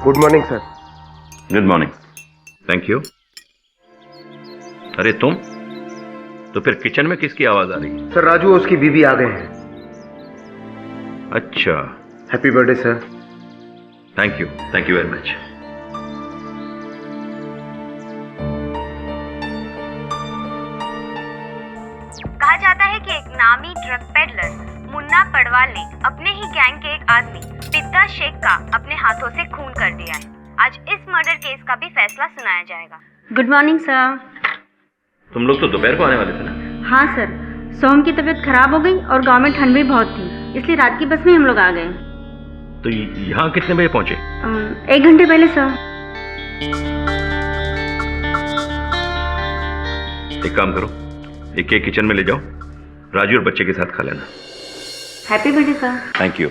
Good morning sir. Good morning. Thank you. अरे तुम तो फिर किचन में किसकी आवाज आ रही है? सर राजू और उसकी बीवी आ गए हैं। अच्छा। Happy birthday sir. Thank you very much. कहा जाता है कि एक नामी ड्रग पेडलर मुन्ना पडवाल ने अपने ही गैंग के एक आदमी पिद्दा शेख का अपने हाथों से खून कर दिया है। आज इस मर्डर केस का भी फैसला सुनाया जाएगा। Good morning sir. तुम लोग तो दोपहर को आने वाले थे ना? हाँ सर, सोम की तबीयत खराब हो गई और गांव में ठंड भी बहुत थी, इसलिए रात की बस में हम लोग आ गए। तो यहाँ कितने बजे पहुंचे? 1 घंटे पहले सर। एक काम करो, एक केक किचन में ले जाओ, राजू और बच्चे के साथ खा लेना। Happy birthday sir. Thank you.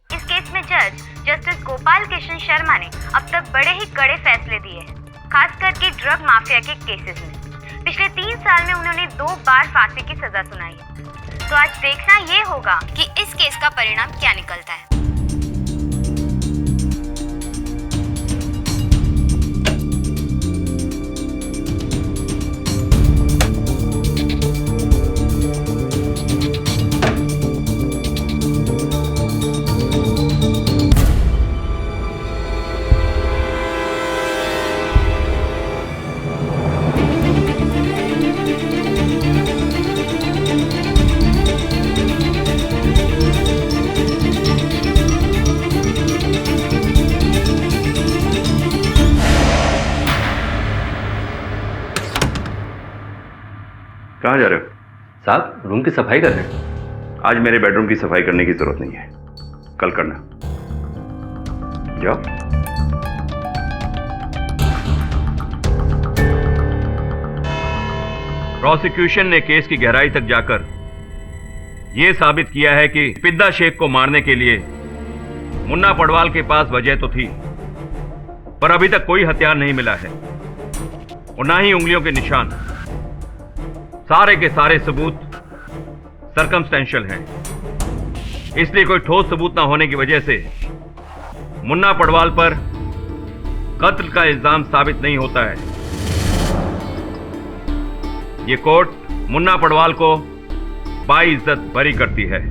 इस केस में जज जस्टिस गोपाल कृष्ण शर्मा ने अब तक बड़े ही कड़े फैसले दिए हैं, खास करके ड्रग माफिया के केसेस में। पिछले 3 साल में उन्होंने 2 बार फांसी की सजा सुनाई है। तो आज देखना ये होगा कि इस केस का परिणाम क्या निकलता है। कहाँ जा रहे हो? साहब रूम की सफाई कर रहे हैं। आज मेरे बेडरूम की सफाई करने की जरूरत नहीं है, कल करना। जाओ। प्रोसिक्यूशन ने केस की गहराई तक जाकर यह साबित किया है कि पिद्दा शेख को मारने के लिए मुन्ना पडवाल के पास वजह तो थी, पर अभी तक कोई हथियार नहीं मिला है और ना ही उंगलियों के निशान। सारे के सारे सबूत सर्कमस्टेंशियल हैं, इसलिए कोई ठोस सबूत ना होने की वजह से मुन्ना पडवाल पर कत्ल का इल्जाम साबित नहीं होता है। ये कोर्ट मुन्ना पडवाल को बाइज्जत बरी करती है।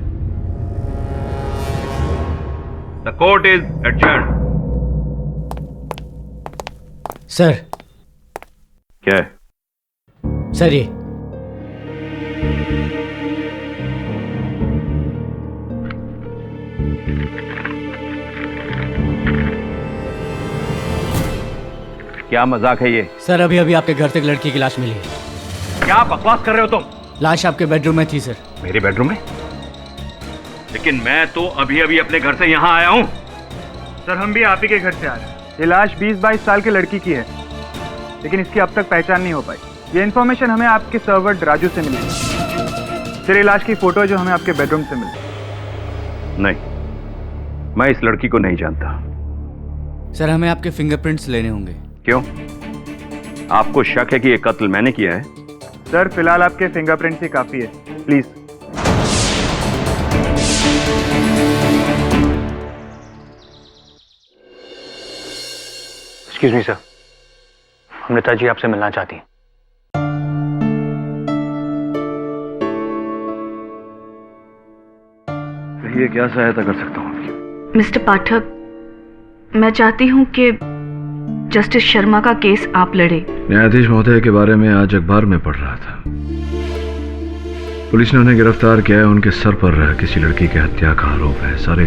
The court is adjourned. Sir. क्या है? सर ये क्या मजाक है ये? सर, अभी अभी आपके घर से एक लड़की की लाश मिली है। क्या बकवास कर रहे हो तुम? लाश आपके बेडरूम में थी सर। मेरे बेडरूम में? लेकिन मैं तो अभी अभी अपने घर से यहाँ आया हूँ। सर हम भी आप ही के घर से आ रहे हैं। ये लाश 20-22 साल की लड़की की है, लेकिन इसकी अब तक पहचान नहीं हो पाई। ये इन्फॉर्मेशन हमें आपके सर्वर राजू से मिली है। सर ये लाश की फोटो है जो हमें आपके बेडरूम से मिली। नहीं, मैं इस लड़की को नहीं जानता। सर हमें आपके फिंगरप्रिंट्स लेने होंगे। क्यों? आपको शक है कि यह कत्ल मैंने किया है? सर फिलहाल आपके फिंगरप्रिंट्स ही काफी है, please. Excuse me sir, Amrita ji आपसे मिलना चाहती हैं। कहिए, क्या सहायता कर सकता हूँ आपकी? मिस्टर पाठक, मैं चाहती हूँ कि जस्टिस शर्मा का केस आप लड़े। न्यायाधीश महोदय के बारे में आज अखबार में पढ़ रहा था। पुलिस ने उन्हें गिरफ्तार किया है। उनके सर पर किसी लड़की की हत्या का आरोप है। सारे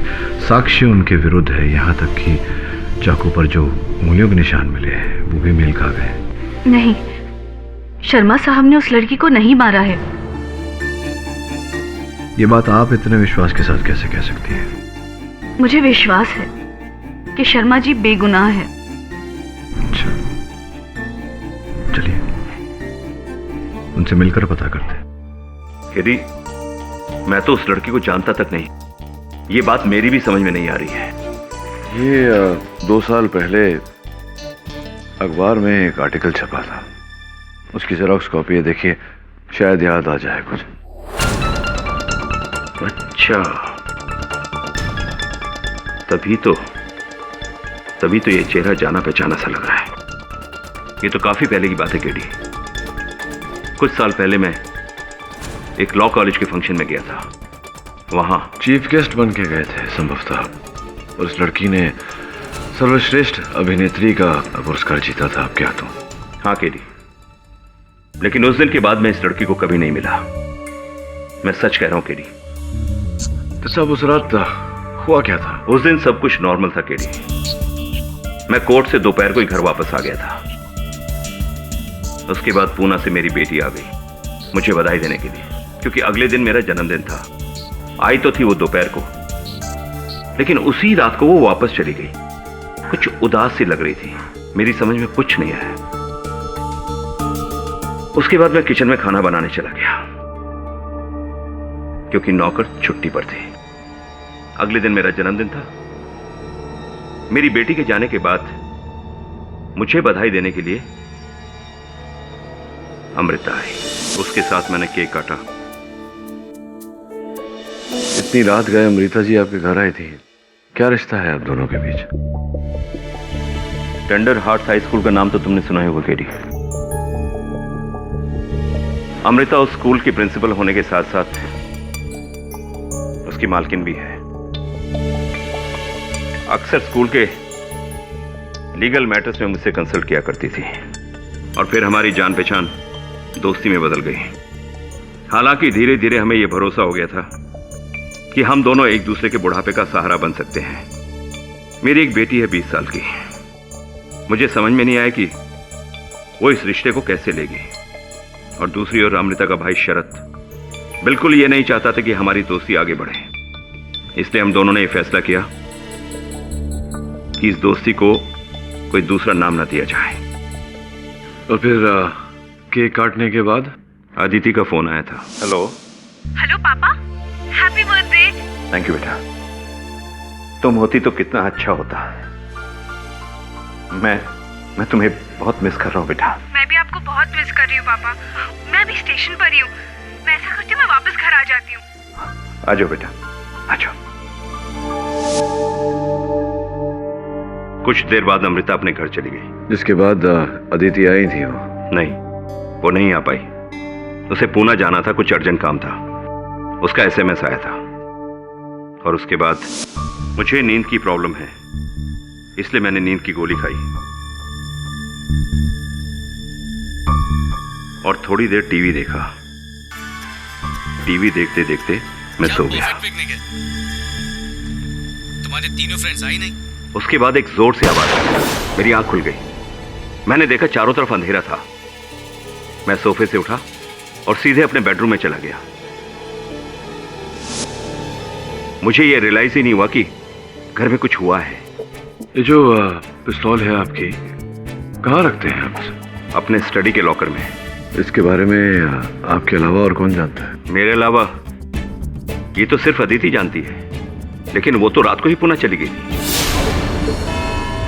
साक्ष्य उनके विरुद्ध है, यहाँ तक कि चाकू पर जो उंगलियों के निशान मिले हैं वो भी मेल खा गए। नहीं, शर्मा साहब ने उस लड़की को नहीं मारा है। ये बात आप इतने विश्वास के साथ कैसे कह सकती हैं? मुझे विश्वास है कि शर्मा जी बेगुनाह है। अच्छा, चलिए उनसे मिलकर पता करते हैं। यदि मैं तो उस लड़की को जानता तक नहीं। ये बात मेरी भी समझ में नहीं आ रही है। ये 2 साल पहले अखबार में एक आर्टिकल छपा था, उसकी जेरॉक्स कॉपी है, देखिए शायद याद आ जाए कुछ। अच्छा, तभी तो ये चेहरा जाना पहचाना सा लग रहा है। ये तो काफी पहले की बात है केडी। कुछ साल पहले मैं एक लॉ कॉलेज के फंक्शन में गया था। वहां चीफ गेस्ट बन के गए थे संभवतः, और उस लड़की ने सर्वश्रेष्ठ अभिनेत्री का पुरस्कार जीता था आपके हाथों। हाँ केडी, लेकिन उस दिन के बाद मैं इस लड़की को कभी नहीं मिला। मैं सच कह रहा हूं केडी। तो सब उस रात हुआ क्या था? उस दिन सब कुछ नॉर्मल था केडी। मैं कोर्ट से दोपहर को ही घर वापस आ गया था। उसके बाद पूना से मेरी बेटी आ गई मुझे बधाई देने के लिए, क्योंकि अगले दिन मेरा जन्मदिन था। आई तो थी वो दोपहर को, लेकिन उसी रात को वो वापस चली गई। कुछ उदास सी लग रही थी। मेरी समझ में कुछ नहीं आया। उसके बाद मैं किचन में खाना बनाने चला गया, क्योंकि नौकर छुट्टी पर थे। अगले दिन मेरा जन्मदिन था। मेरी बेटी के जाने के बाद मुझे बधाई देने के लिए अमृता आई। उसके साथ मैंने केक काटा। इतनी रात गए अमृता जी आपके घर आई थी, क्या रिश्ता है आप दोनों के बीच? टेंडर हार्ट हाई स्कूल का नाम तो तुमने सुना ही होगा केडी। अमृता उस स्कूल की प्रिंसिपल होने के साथ साथ उसकी मालकिन भी है। अक्सर स्कूल के लीगल मैटर्स में मुझसे कंसल्ट किया करती थी, और फिर हमारी जान पहचान दोस्ती में बदल गई। हालांकि धीरे धीरे हमें यह भरोसा हो गया था कि हम दोनों एक दूसरे के बुढ़ापे का सहारा बन सकते हैं। मेरी एक बेटी है 20 साल की। मुझे समझ में नहीं आया कि वो इस रिश्ते को कैसे लेगी। और दूसरी ओर अमृता का भाई शरत बिल्कुल ये नहीं चाहता था कि हमारी दोस्ती आगे बढ़े। इसलिए हम दोनों ने यह फैसला किया कि इस दोस्ती को कोई दूसरा नाम ना दिया जाए। और फिर केक काटने के बाद अदिति का फोन आया था। हेलो पापा, हैप्पी बर्थडे। थैंक यू बेटा। तुम होती तो कितना अच्छा होता। मैं तुम्हें बहुत मिस कर रहा हूँ बेटा। मैं भी आपको बहुत मिस कर रही हूँ पापा। मैं अभी स्टेशन पर ही हूँ। मैं ऐसा करती हूँ, मैं वापस घर आ जाती हूँ। आ जाओ बेटा, आ जाओ। कुछ देर बाद अमृता अपने घर चली गई। जिसके बाद अदिति आई थी वो? नहीं, वो नहीं आ पाई। उसे पूना जाना था, कुछ अर्जेंट काम था। उसका एसएमएस आया था। और उसके बाद मुझे नींद की प्रॉब्लम है, इसलिए मैंने नींद की गोली खाई और थोड़ी देर टीवी देखा। टीवी देखते देखते मैं सो गया। तुम्हारे तीनों फ्रेंड्स आई नहीं? उसके बाद एक जोर से आवाज आई। मेरी आंख खुल गई। मैंने देखा चारों तरफ अंधेरा था। मैं सोफे से उठा और सीधे अपने बेडरूम में चला गया। मुझे यह रियलाइज ही नहीं हुआ कि घर में कुछ हुआ है। ये जो पिस्तौल है आपकी, कहाँ रखते हैं आप? अपने स्टडी के लॉकर में। इसके बारे में आपके अलावा और कौन जानता है? मेरे अलावा ये तो सिर्फ अदिति जानती है, लेकिन वो तो रात को ही पुणे चली गई थी।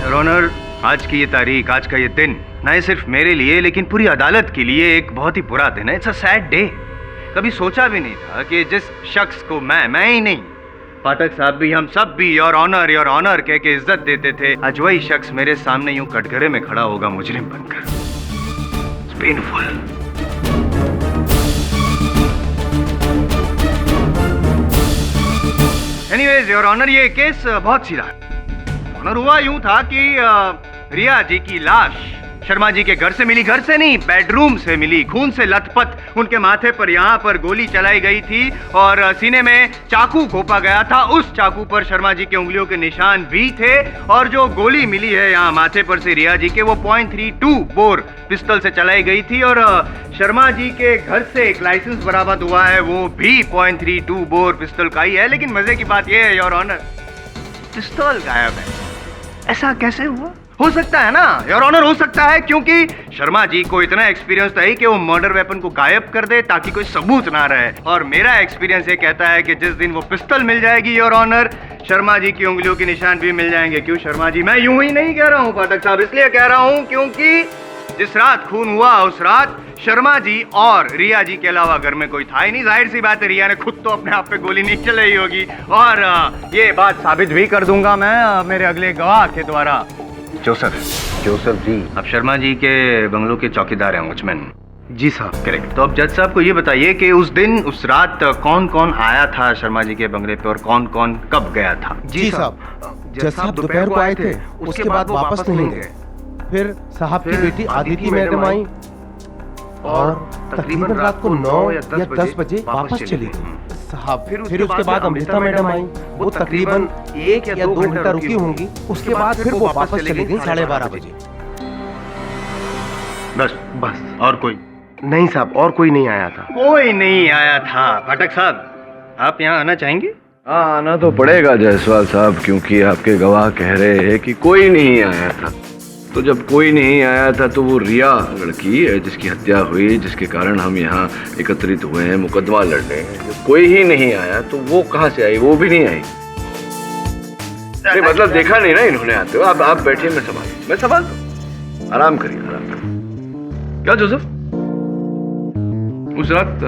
योर ऑनर, आज की ये तारीख, आज का ये दिन न सिर्फ मेरे लिए लेकिन पूरी अदालत के लिए एक बहुत ही बुरा दिन है। It's a sad day. कभी सोचा भी नहीं था कि जिस शख्स को मैं ही नहीं, पाठक साहब भी, हम सब भी योर ऑनर कह के इज्जत देते थे, आज वही शख्स मेरे सामने यूं कटघरे में खड़ा होगा मुजरिम बनकर। It's painful. Anyways your honour, ये केस बहुत सीधा है। ऑनर, हुआ यूं था कि रिया जी की लाश शर्मा जी के घर से मिली। घर से नहीं, बेडरूम से मिली, खून से लथपथ। उनके माथे पर यहाँ पर गोली चलाई गई थी और सीने में चाकू घोंपा गया था। उस चाकू पर शर्मा जी के उंगलियों के निशान भी थे। और जो गोली मिली है यहाँ माथे पर से रिया जी के, वो .32 बोर पिस्तौल से चलाई गई थी। और शर्मा जी के घर से एक लाइसेंस बरामद हुआ है, वो भी .32 बोर पिस्तौल का ही है। लेकिन मजे की बात यह है योर ऑनर, पिस्तौल गायब है। ऐसा कैसे हुआ? हो सकता है ना योर ऑनर, हो सकता है क्योंकि शर्मा जी को इतना एक्सपीरियंस था कि वो मर्डर वेपन को गायब कर दे ताकि कोई सबूत ना रहे। और मेरा एक्सपीरियंस ये कहता है कि जिस दिन वो पिस्तौल मिल जाएगी योर ऑनर, शर्मा जी की उंगलियों के निशान भी मिल जाएंगे। क्यों शर्मा जी? मैं यूं ही नहीं कह रहा हूं पाठक साहब, इसलिए कह रहा हूं क्योंकि जिस रात खून हुआ उस रात शर्मा जी और रिया जी के अलावा घर में कोई था ही नहीं। जाहिर सी बात है रिया ने खुद तो अपने आप पे गोली नहीं चलाई होगी, और ये बात साबित भी कर दूंगा मैं मेरे अगले गवाह के द्वारा। जोसेफ जी, अब शर्मा जी के बंगलों के चौकीदार हैं, वॉचमैन। जी साहब। करेक्ट। तो अब जज साहब को ये बताइए कि उस दिन उस रात कौन कौन आया था शर्मा जी के बंगले पे और कौन कौन कब गया था? जी साहब। जज साहब दोपहर को आए थे, उसके बाद वापस नहीं गए। फिर साहब की बेटी आदिति मैडम आई और तकरीबन रात को 9 या 10 बजे वापस चली गई साहब। फिर उसके बाद अमृता मैडम आई, वो तकरीबन 1 या 2 घंटा रुकी होंगी। उसके बाद फिर वो वापस चली गई 12:30 बजे। बस और कोई नहीं साहब, और कोई नहीं आया था। कोई नहीं आया था। पाठक साहब, आप यहाँ आना चाहेंगे? हाँ, आना तो पड़ेगा जायसवाल साहब, क्योंकि आपके गवाह कह रहे हैं कि कोई नहीं आया था। तो जब कोई नहीं आया था तो वो रिया लड़की जिसकी हत्या हुई, जिसके कारण हम यहाँ एकत्रित हुए हैं मुकदमा लड़ने, जब कोई ही नहीं आया तो वो कहाँ से आई? वो भी नहीं आई। नहीं, मतलब देखा नहीं ना इन्होंने आते हो। आप बैठिए, मैं संभाल दूं। आराम करिए, आराम करिए। क्या जोसेफ, उस रात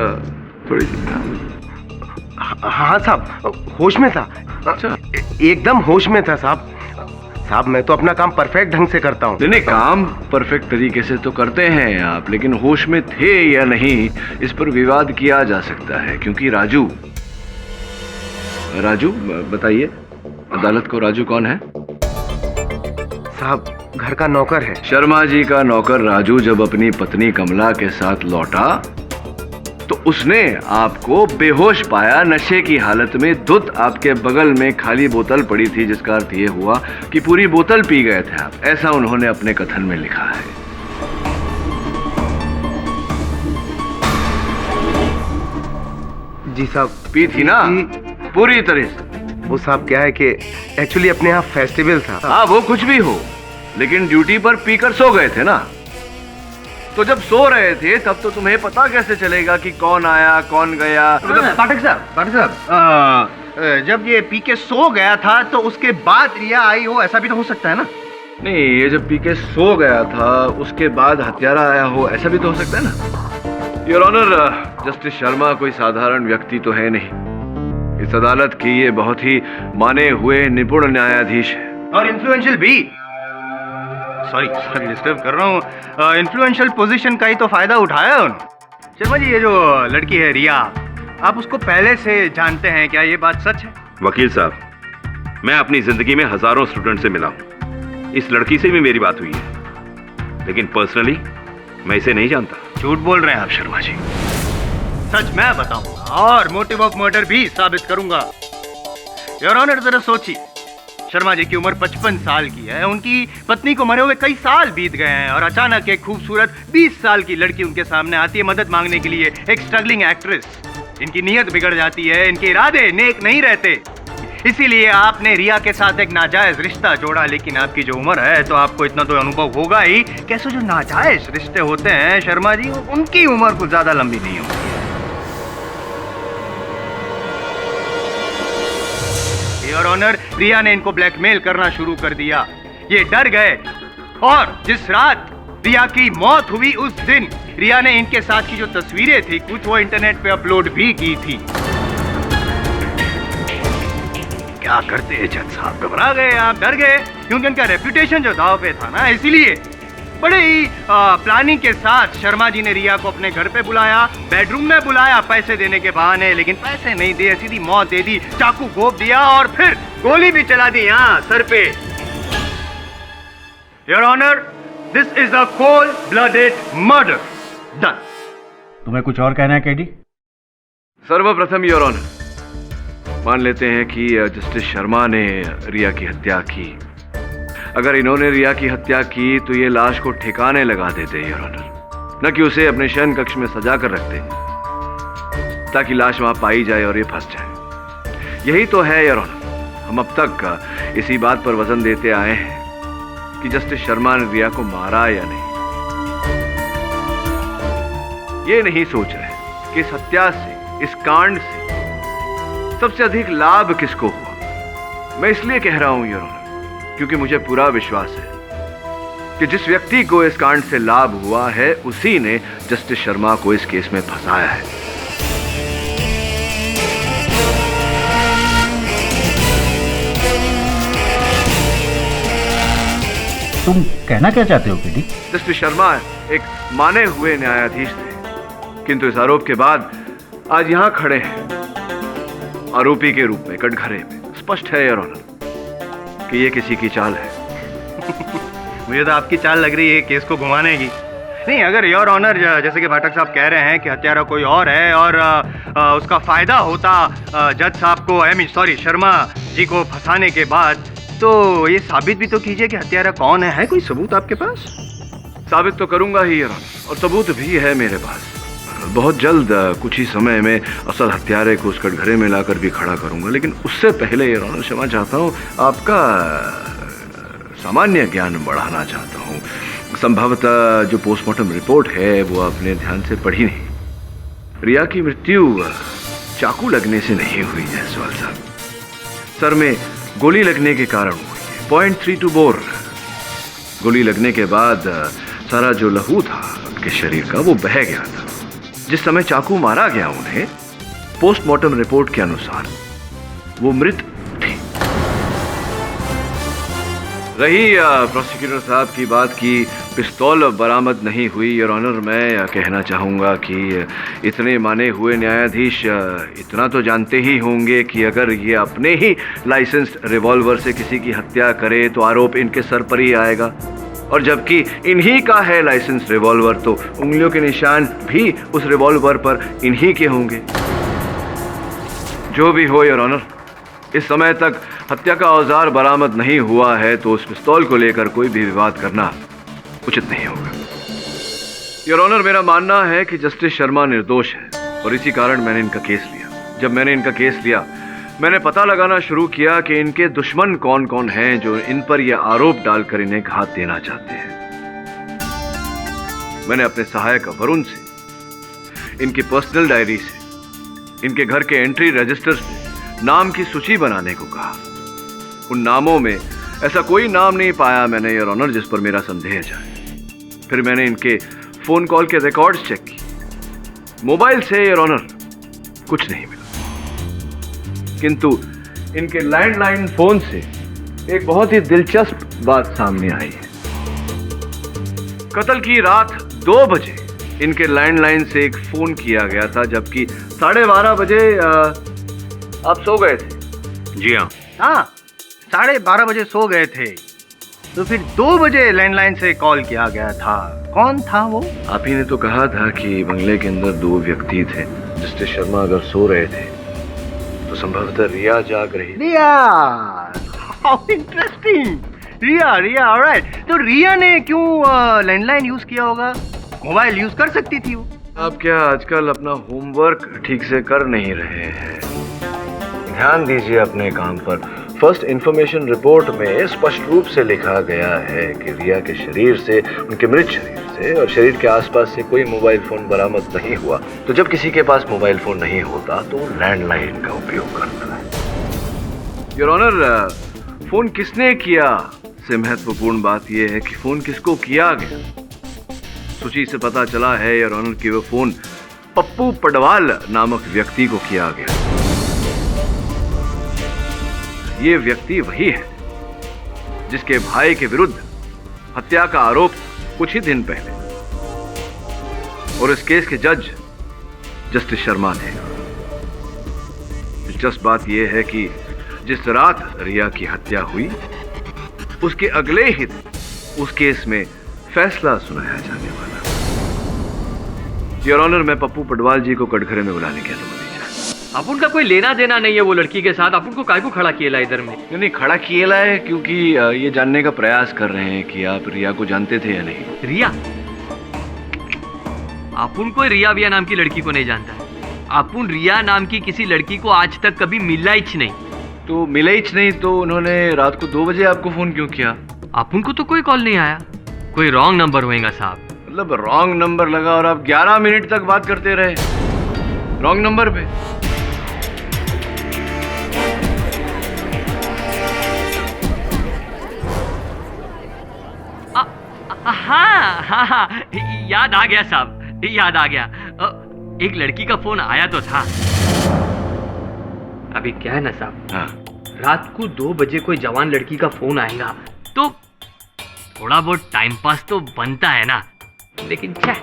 थोड़ी सी? हाँ साहब, होश में था। अच्छा, एकदम होश में था साहब। साहब मैं तो अपना काम परफेक्ट ढंग से करता हूँ। नहीं, काम परफेक्ट तरीके से तो करते हैं आप, लेकिन होश में थे या नहीं इस पर विवाद किया जा सकता है, क्योंकि राजू बताइए, अदालत को राजू कौन है? साहब घर का नौकर है। शर्मा जी का नौकर राजू जब अपनी पत्नी कमला के साथ लौटा तो उसने आपको बेहोश पाया, नशे की हालत में, धुत आपके बगल में खाली बोतल पड़ी थी, जिसका अर्थ यह हुआ कि पूरी बोतल पी गए थे आप। ऐसा उन्होंने अपने कथन में लिखा है। जी साहब। पी थी ना पूरी तरह से? वो साहब क्या है कि एक्चुअली अपने यहाँ फेस्टिवल था। हाँ, वो कुछ भी हो, लेकिन ड्यूटी पर पीकर सो गए थे ना। तो जब सो रहे थे तब तो तुम्हें पता कैसे चलेगा कि कौन आया कौन गया? पाठक साहब, जब ये पी के सो गया था तो उसके बाद रिया आई हो, ऐसा भी तो हो सकता है ना? नहीं, ये जब पी के सो गया था उसके बाद हत्यारा आया हो, ऐसा भी तो हो सकता है ना? योर ऑनर, जस्टिस शर्मा कोई साधारण व्यक्ति तो है नहीं। इस अदालत की ये बहुत ही माने हुए निपुण न्यायाधीश है और इन्फ्लुएंशियल भी। सॉरी डिस्टर्ब कर रहा हूँ। इन्फ्लुएंशियल पोजीशन का ही तो फायदा उठाया उन्होंने। शर्मा जी, ये जो लड़की है रिया, आप उसको पहले से जानते हैं क्या? ये बात सच है? वकील साहब, मैं अपनी जिंदगी में हजारों स्टूडेंट से मिला हूं। इस लड़की से भी मेरी बात हुई है, लेकिन पर्सनली मैं इसे नहीं जानता। झूठ बोल रहे हैं आप शर्मा जी। सच मैं बताऊंगा और मोटिव ऑफ मर्डर भी साबित करूंगा। योर ऑनर, जरा सोचिए, शर्मा जी की उम्र 55 साल की है, उनकी पत्नी को मरे हुए कई साल बीत गए हैं, और अचानक एक खूबसूरत 20 साल की लड़की उनके सामने आती है मदद मांगने के लिए, एक स्ट्रगलिंग एक्ट्रेस। इनकी नीयत बिगड़ जाती है, इनके इरादे नेक नहीं रहते, इसीलिए आपने रिया के साथ एक नाजायज रिश्ता जोड़ा। लेकिन आपकी जो उम्र है तो आपको इतना तो अनुभव होगा ही, कैसे जो नाजायज रिश्ते होते हैं शर्मा जी, उनकी उम्र कुछ ज्यादा लंबी नहीं होती है। योर ऑनर, रिया ने इनको ब्लैकमेल करना शुरू कर दिया। ये डर गए, और जिस रात रिया की मौत हुई उस दिन रिया ने इनके साथ की जो तस्वीरें थी कुछ वो इंटरनेट पे अपलोड भी की थी। क्या करते हैं जज साहब? घबरा गए आप, डर गए, क्योंकि उनका रेपुटेशन जो दांव पे था ना, इसीलिए बड़े ही प्लानिंग के साथ शर्मा जी ने रिया को अपने घर पे बुलाया, बेडरूम में बुलाया पैसे देने के बहाने, लेकिन पैसे नहीं दिए, सीधी मौत दे दी, चाकू घोंप दिया और फिर गोली भी चला दी यहाँ सर पे। Your honour, this is a cold blooded murder done. तुम्हें कुछ और कहना है केडी? सर्वप्रथम योर ऑनर, मान लेते हैं कि जस्टिस शर्मा ने रिया की हत्या की। अगर इन्होंने रिया की हत्या की तो ये लाश को ठिकाने लगा देते योर ऑनर, न कि उसे अपने शयन कक्ष में सजा कर रखते, ताकि लाश वहां पाई जाए और ये फंस जाए। यही तो है योर ऑनर, हम अब तक इसी बात पर वजन देते आए हैं कि जस्टिस शर्मा ने रिया को मारा या नहीं। ये नहीं सोच रहे कि इस हत्या से, इस कांड से सबसे अधिक लाभ किसको हुआ। मैं इसलिए कह रहा हूं योर ऑनर क्योंकि मुझे पूरा विश्वास है कि जिस व्यक्ति को इस कांड से लाभ हुआ है उसी ने जस्टिस शर्मा को इस केस में फंसाया है। तुम कहना क्या चाहते हो पीडी? जस्टिस शर्मा एक माने हुए न्यायाधीश थे, किंतु इस आरोप के बाद आज यहां खड़े हैं आरोपी के रूप में कटघरे में। स्पष्ट है योर ऑनर कि ये किसी की चाल है। मुझे तो आपकी चाल लग रही है केस को घुमाने की। नहीं, अगर योर ऑनर जैसे कि पाठक साहब कह रहे हैं कि हत्यारा कोई और है और उसका फायदा होता जज साहब को शर्मा जी को फंसाने के बाद, तो ये साबित भी तो कीजिए कि हत्यारा कौन है कोई सबूत आपके पास? साबित तो करूंगा ही योर ऑनर, और सबूत भी है मेरे पास। बहुत जल्द कुछ ही समय में असल हत्यारे को उस कटघरे में लाकर भी खड़ा करूंगा, लेकिन उससे पहले योर ऑनर क्षमा चाहता हूं, आपका सामान्य ज्ञान बढ़ाना चाहता हूं। संभवतः जो पोस्टमार्टम रिपोर्ट है वो आपने ध्यान से पढ़ी नहीं। रिया की मृत्यु चाकू लगने से नहीं हुई जायसवाल साहब, सर में गोली लगने के कारण हुई है। .32 बोर। गोली लगने के बाद सारा जो लहू था उनके शरीर का वो बह गया था। जिस समय चाकू मारा गया उन्हें, पोस्टमार्टम रिपोर्ट के अनुसार वो मृत थी। रही प्रोसिक्यूटर साहब की बात की पिस्तौल बरामद नहीं हुई, योर ऑनर मैं कहना चाहूँगा कि इतने माने हुए न्यायाधीश इतना तो जानते ही होंगे कि अगर ये अपने ही लाइसेंस्ड रिवॉल्वर से किसी की हत्या करे तो आरोप इनके सर पर ही आएगा, और जबकि इन्हीं का है लाइसेंस रिवॉल्वर तो उंगलियों के निशान भी उस रिवॉल्वर पर इन्हीं के होंगे। जो भी हो योर ऑनर, इस समय तक हत्या का औजार बरामद नहीं हुआ है, तो उस पिस्तौल को लेकर कोई भी विवाद करना उचित नहीं होगा। योर ऑनर, मेरा मानना है कि जस्टिस शर्मा निर्दोष है और इसी कारण मैंने इनका केस लिया। जब मैंने इनका केस लिया, मैंने पता लगाना शुरू किया कि इनके दुश्मन कौन कौन हैं जो इन पर यह आरोप डालकर इन्हें घात देना चाहते हैं। मैंने अपने सहायक वरुण से, इनकी पर्सनल डायरी से, इनके घर के एंट्री रजिस्टर से नाम की सूची बनाने को कहा। उन नामों में ऐसा कोई नाम नहीं पाया मैंने योर ऑनर जिस पर मेरा संदेह जाए। फिर मैंने इनके फोन कॉल के रिकॉर्ड्स चेक किए। मोबाइल से योर ऑनर कुछ नहीं मिला, किंतु इनके लैंडलाइन फोन से एक बहुत ही दिलचस्प बात सामने आई है। कत्ल की रात 2 बजे इनके लैंडलाइन से एक फोन किया गया था, जबकि 12:30 बजे आप सो गए थे। जी हाँ। हाँ, 12:30 बजे सो गए थे, तो फिर 2 बजे लैंडलाइन से कॉल किया गया था। कौन था वो? आप ही ने तो कहा था कि बंगले के अंदर 2 व्यक्ति थे। जस्टिस शर्मा अगर सो रहे थे तो संभवतः रिया जाग रही। Riya, how interesting. Riya, alright. तो रिया ने क्यों लैंडलाइन यूज किया होगा? मोबाइल यूज कर सकती थी वो। आप क्या आजकल अपना होमवर्क ठीक से कर नहीं रहे हैं? ध्यान दीजिए अपने काम पर। फर्स्ट इंफॉर्मेशन रिपोर्ट में स्पष्ट रूप से लिखा गया है कि रिया के शरीर से, उनके मृत शरीर से और शरीर के आसपास से कोई मोबाइल फोन बरामद नहीं हुआ। तो जब किसी के पास मोबाइल फोन नहीं होता तो वो लैंडलाइन का उपयोग करता है। योर ऑनर, फोन किसने किया से महत्वपूर्ण बात यह है कि फोन किसको किया गया। सूची से पता चला है योर ऑनर कि वो फोन पप्पू पडवाल नामक व्यक्ति को किया गया। ये व्यक्ति वही है जिसके भाई के विरुद्ध हत्या का आरोप कुछ ही दिन पहले, और इस केस के जज जस्टिस शर्मा थे। दिलचस्प बात यह है कि जिस रात रिया की हत्या हुई उसके अगले ही दिन उस केस में फैसला सुनाया जाने वाला। योर ऑनर, मैं पप्पू पडवाल जी को कटघरे में बुलाने की अनुमति। आप उनका कोई लेना देना नहीं है वो लड़की के साथ, आप उनको काय को खड़ा किया इधर में? नहीं, खड़ा किया है क्योंकि ये जानने का प्रयास कर रहे हैं कि आप रिया को जानते थे या नहीं। रिया? आप उनको रिया विया नाम की लड़की को नहीं जानता है। आप उन रिया नाम की किसी लड़की को आज तक कभी मिला ही नहीं। तो मिला ही नहीं तो उन्होंने रात को 2 बजे आपको फोन क्यों किया? आप उनको तो कोई कॉल नहीं आया। कोई रॉन्ग नंबर होएगा साहब। मतलब रॉन्ग नंबर लगा और आप 11 मिनट तक बात करते रहे रॉन्ग नंबर पे। हाँ हाँ, याद आ गया साहब, याद आ गया। एक लड़की का फोन आया तो था। अभी क्या है ना साहब, हाँ। रात को 2 बजे कोई जवान लड़की का फोन आएगा तो थोड़ा बहुत टाइम पास तो बनता है ना। लेकिन क्या,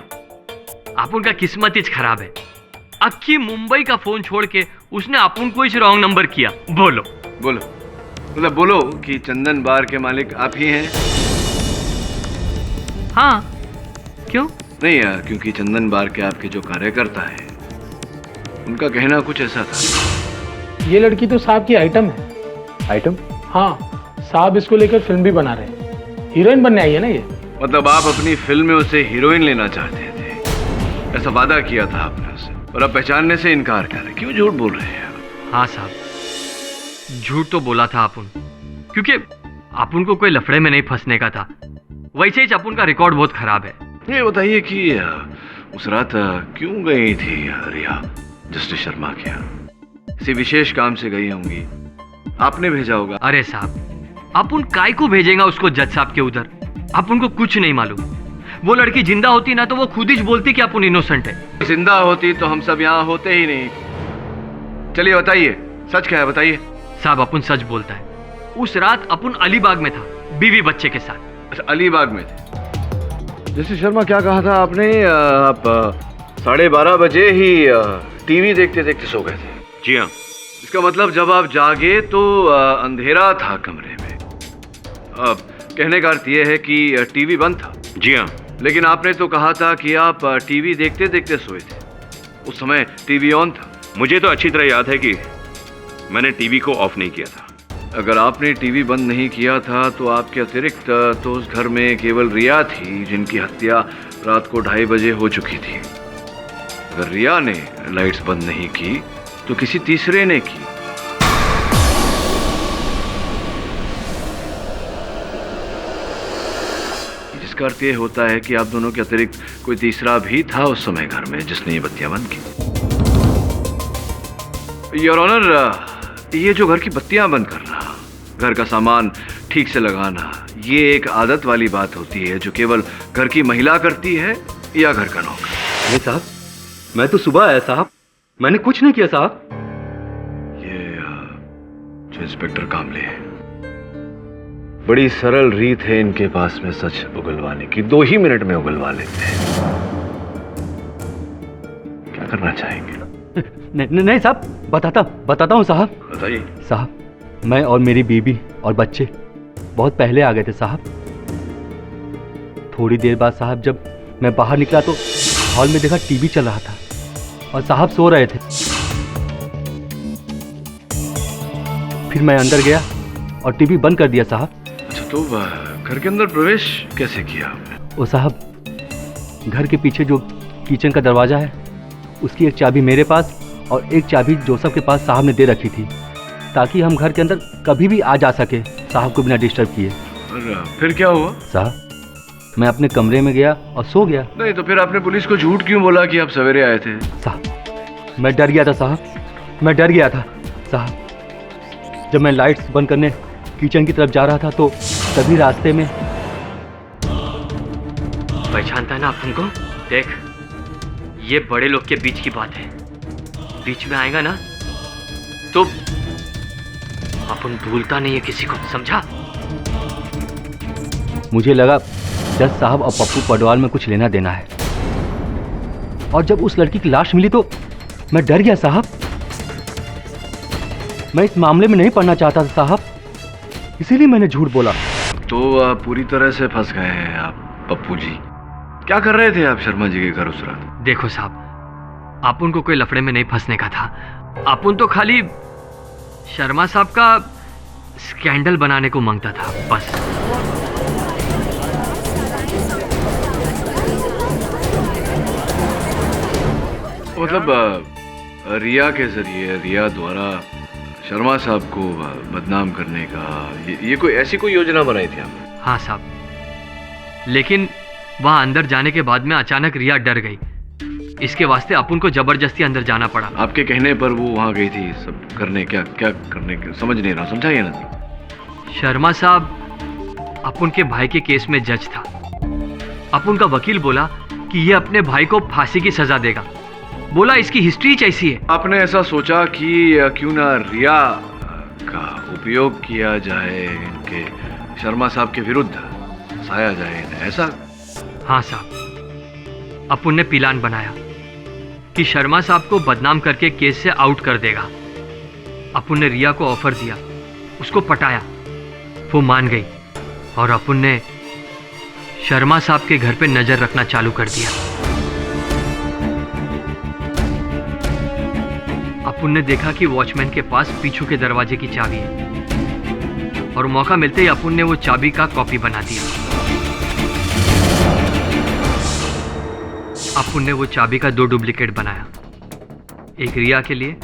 अपुन का किस्मत ही खराब है। अक्की मुंबई का फोन छोड़ के उसने अपुन को ही रॉन्ग नंबर किया। बोलो बोलो, मतलब बोलो कि चंदन बार के मालिक आप ही हैं? हाँ, क्यों? नहीं यार, क्योंकि चंदन बार के आपके जो कार्यकर्ता है उनका कहना कुछ ऐसा था। ये लड़की तो साहब की आइटम है। आइटम? हाँ, साहब इसको लेकर फिल्म भी बना रहे हैं। हीरोइन बनने आई है ना ये। मतलब आप अपनी फिल्म में उसे हीरोइन लेना चाहते थे, ऐसा वादा किया था आपने उसे, और अब पहचानने से इनकार कर रहे, क्यों झूठ बोल रहे हैं? हाँ साहब, झूठ तो बोला था अपुन, क्योंकि अपुन को कोई लफड़े में नहीं फंसने का था। वैसे ही अपुन का रिकॉर्ड बहुत खराब है। ये बताइए कि उस रात क्यों गई थी रिया जस्टिस शर्मा के यहाँ? किसी विशेष काम से गई होंगी, आपने भेजा होगा। अरे साहब, अपुन काय को भेजेगा उसको जज साहब के उधर? अपुन को कुछ नहीं मालूम। वो लड़की जिंदा होती ना तो वो खुद ही बोलती कि अपुन इनोसेंट है। जिंदा होती तो हम सब यहाँ होते ही नहीं। चलिए बताइए, सच क्या है, बताइए। साहब, अपुन सच बोलता है। उस रात अपुन अलीबाग में था, बीवी बच्चे के साथ। अच्छा, अलीबाग में थे। जस्टिस शर्मा, क्या कहा था आपने? आप 12:30 बजे ही टीवी देखते देखते सो गए थे? जी हाँ। इसका मतलब जब आप जागे तो अंधेरा था कमरे में। कहने का अर्थ यह है कि टीवी बंद था? जी हाँ। लेकिन आपने तो कहा था कि आप टीवी देखते देखते सोए थे। उस समय टीवी ऑन था। मुझे तो अच्छी तरह याद है कि मैंने टीवी को ऑफ नहीं किया था। अगर आपने टीवी बंद नहीं किया था तो आपके अतिरिक्त तो उस घर में केवल रिया थी, जिनकी हत्या रात को 2:30 बजे हो चुकी थी। अगर रिया ने लाइट्स बंद नहीं की तो किसी तीसरे ने की। जिसका अर्थ यह होता है कि आप दोनों के अतिरिक्त कोई तीसरा भी था उस समय घर में जिसने ये बत्तियां बंद की। योर ऑनर, ये जो घर की बत्तियां बंद करना, घर का सामान ठीक से लगाना, ये एक आदत वाली बात होती है जो केवल घर की महिला करती है या घर का नौकर? नहीं साहब, मैं तो सुबह आया साहब, मैंने कुछ नहीं किया साहब। ये जो इंस्पेक्टर कामले है, बड़ी सरल रीत है इनके पास में सच उगलवाने की। 2 ही मिनट में उगलवा लेते हैं। क्या करना चाहेंगे? नहीं साहब, बताता हूँ साहब। बताइए। साहब, मैं और मेरी बीबी और बच्चे बहुत पहले आ गए थे साहब। थोड़ी देर बाद साहब जब मैं बाहर निकला तो हॉल में देखा टीवी चल रहा था और साहब सो रहे थे। फिर मैं अंदर गया और टीवी बंद कर दिया साहब। अच्छा, तो घर के अंदर प्रवेश कैसे किया आपने? वो साहब, घर के पीछे जो किचन का दरवाजा है उसकी एक चाबी मेरे पास और एक चाबी जोसेफ के पास साहब ने दे रखी थी, ताकि हम घर के अंदर कभी भी आ जा सके साहब को बिना डिस्टर्ब किए। और फिर क्या हुआ? साहब, मैं अपने कमरे में गया और सो गया। नहीं तो फिर आपने पुलिस को झूठ क्यों बोला कि आप सवेरे आए थे? साहब, मैं डर गया था साहब, मैं डर गया था साहब। जब मैं लाइट्स बंद करने किचन की तरफ जा रहा था तो तभी रास्ते में। पहचानता है ना अपन को? देख, ये बड़े लोग के बीच की बात है, बीच में आएगा ना तो अपन भूलता नहीं है किसी को, समझा? मुझे लगा जज साहब और पप्पू पडवाल में कुछ लेना देना है, और जब उस लड़की की लाश मिली तो मैं डर गया साहब। मैं इस मामले में नहीं पड़ना चाहता था साहब, इसीलिए मैंने झूठ बोला। तो पूरी तरह से फंस गए हैं आप पप्पू जी। क्या कर रहे थे आप शर्मा जी के घर उस रात? देखो साहब, अपुन को कोई लफड़े में नहीं फंसने का था। अपुन तो खाली शर्मा साहब का स्कैंडल बनाने को मांगता था, बस। मतलब रिया के जरिए, रिया द्वारा शर्मा साहब को बदनाम करने का ये कोई ऐसी कोई योजना बनाई थी आपने? हाँ साहब, लेकिन वहां अंदर जाने के बाद में अचानक रिया डर गई। इसके वास्ते अपुन को जबरदस्ती अंदर जाना पड़ा। आपके कहने पर वो वहां गई थी सब करने? क्या क्या करने के समझ नहीं रहा, समझाइए ना। शर्मा साहब अपुन के भाई के केस में जज था। अपुन का वकील बोला कि ये अपने भाई को फांसी की सजा देगा। बोला इसकी हिस्ट्री ऐसी है। आपने ऐसा सोचा कि क्यों ना रिया का उपयोग किया जाए, इनके शर्मा साहब के विरुद्ध साया जाए इन्हें, ऐसा? हाँ साहब, अपुन ने प्लान बनाया कि शर्मा साहब को बदनाम करके केस से आउट कर देगा। अपुन ने रिया को ऑफर दिया, उसको पटाया, वो मान गई और अपुन ने शर्मा साहब के घर पे नजर रखना चालू कर दिया। अपुन ने देखा कि वॉचमैन के पास पीछू के दरवाजे की चाबी है और मौका मिलते ही अपुन ने वो चाबी का कॉपी बना दिया। अपुन ने वो चाबी का 2 डुप्लीकेट बनाया, एक रिया के लिए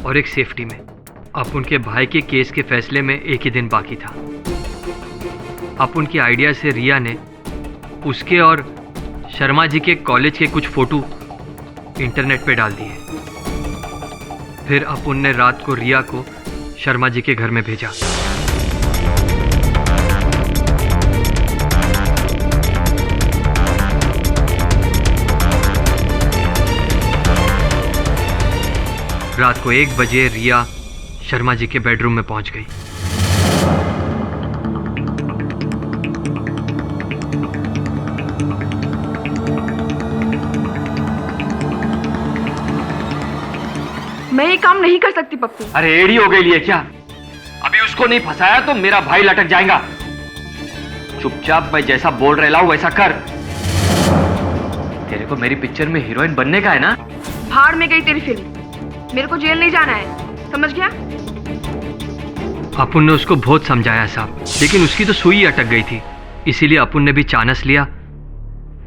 और एक सेफ्टी में। अपुन के भाई के केस के फैसले में एक ही दिन बाकी था। अपुन की आइडिया से रिया ने उसके और शर्मा जी के कॉलेज के कुछ फोटो इंटरनेट पे डाल दिए। फिर अपुन ने रात को रिया को शर्मा जी के घर में भेजा। रात को 1 बजे रिया शर्मा जी के बेडरूम में पहुंच गई। मैं ये काम नहीं कर सकती पप्पू। अरे एड़ी हो गई लिए क्या? अभी उसको नहीं फंसाया तो मेरा भाई लटक जाएगा। चुपचाप मैं जैसा बोल रहा हूं वैसा कर। तेरे को मेरी पिक्चर में हीरोइन बनने का है ना? भाड़ में गई तेरी फिल्म, मेरे को जेल नहीं जाना है, समझ गया? अपुन ने उसको बहुत समझाया साहब, लेकिन उसकी तो सुई अटक गई थी। इसीलिए अपुन ने भी चानस लिया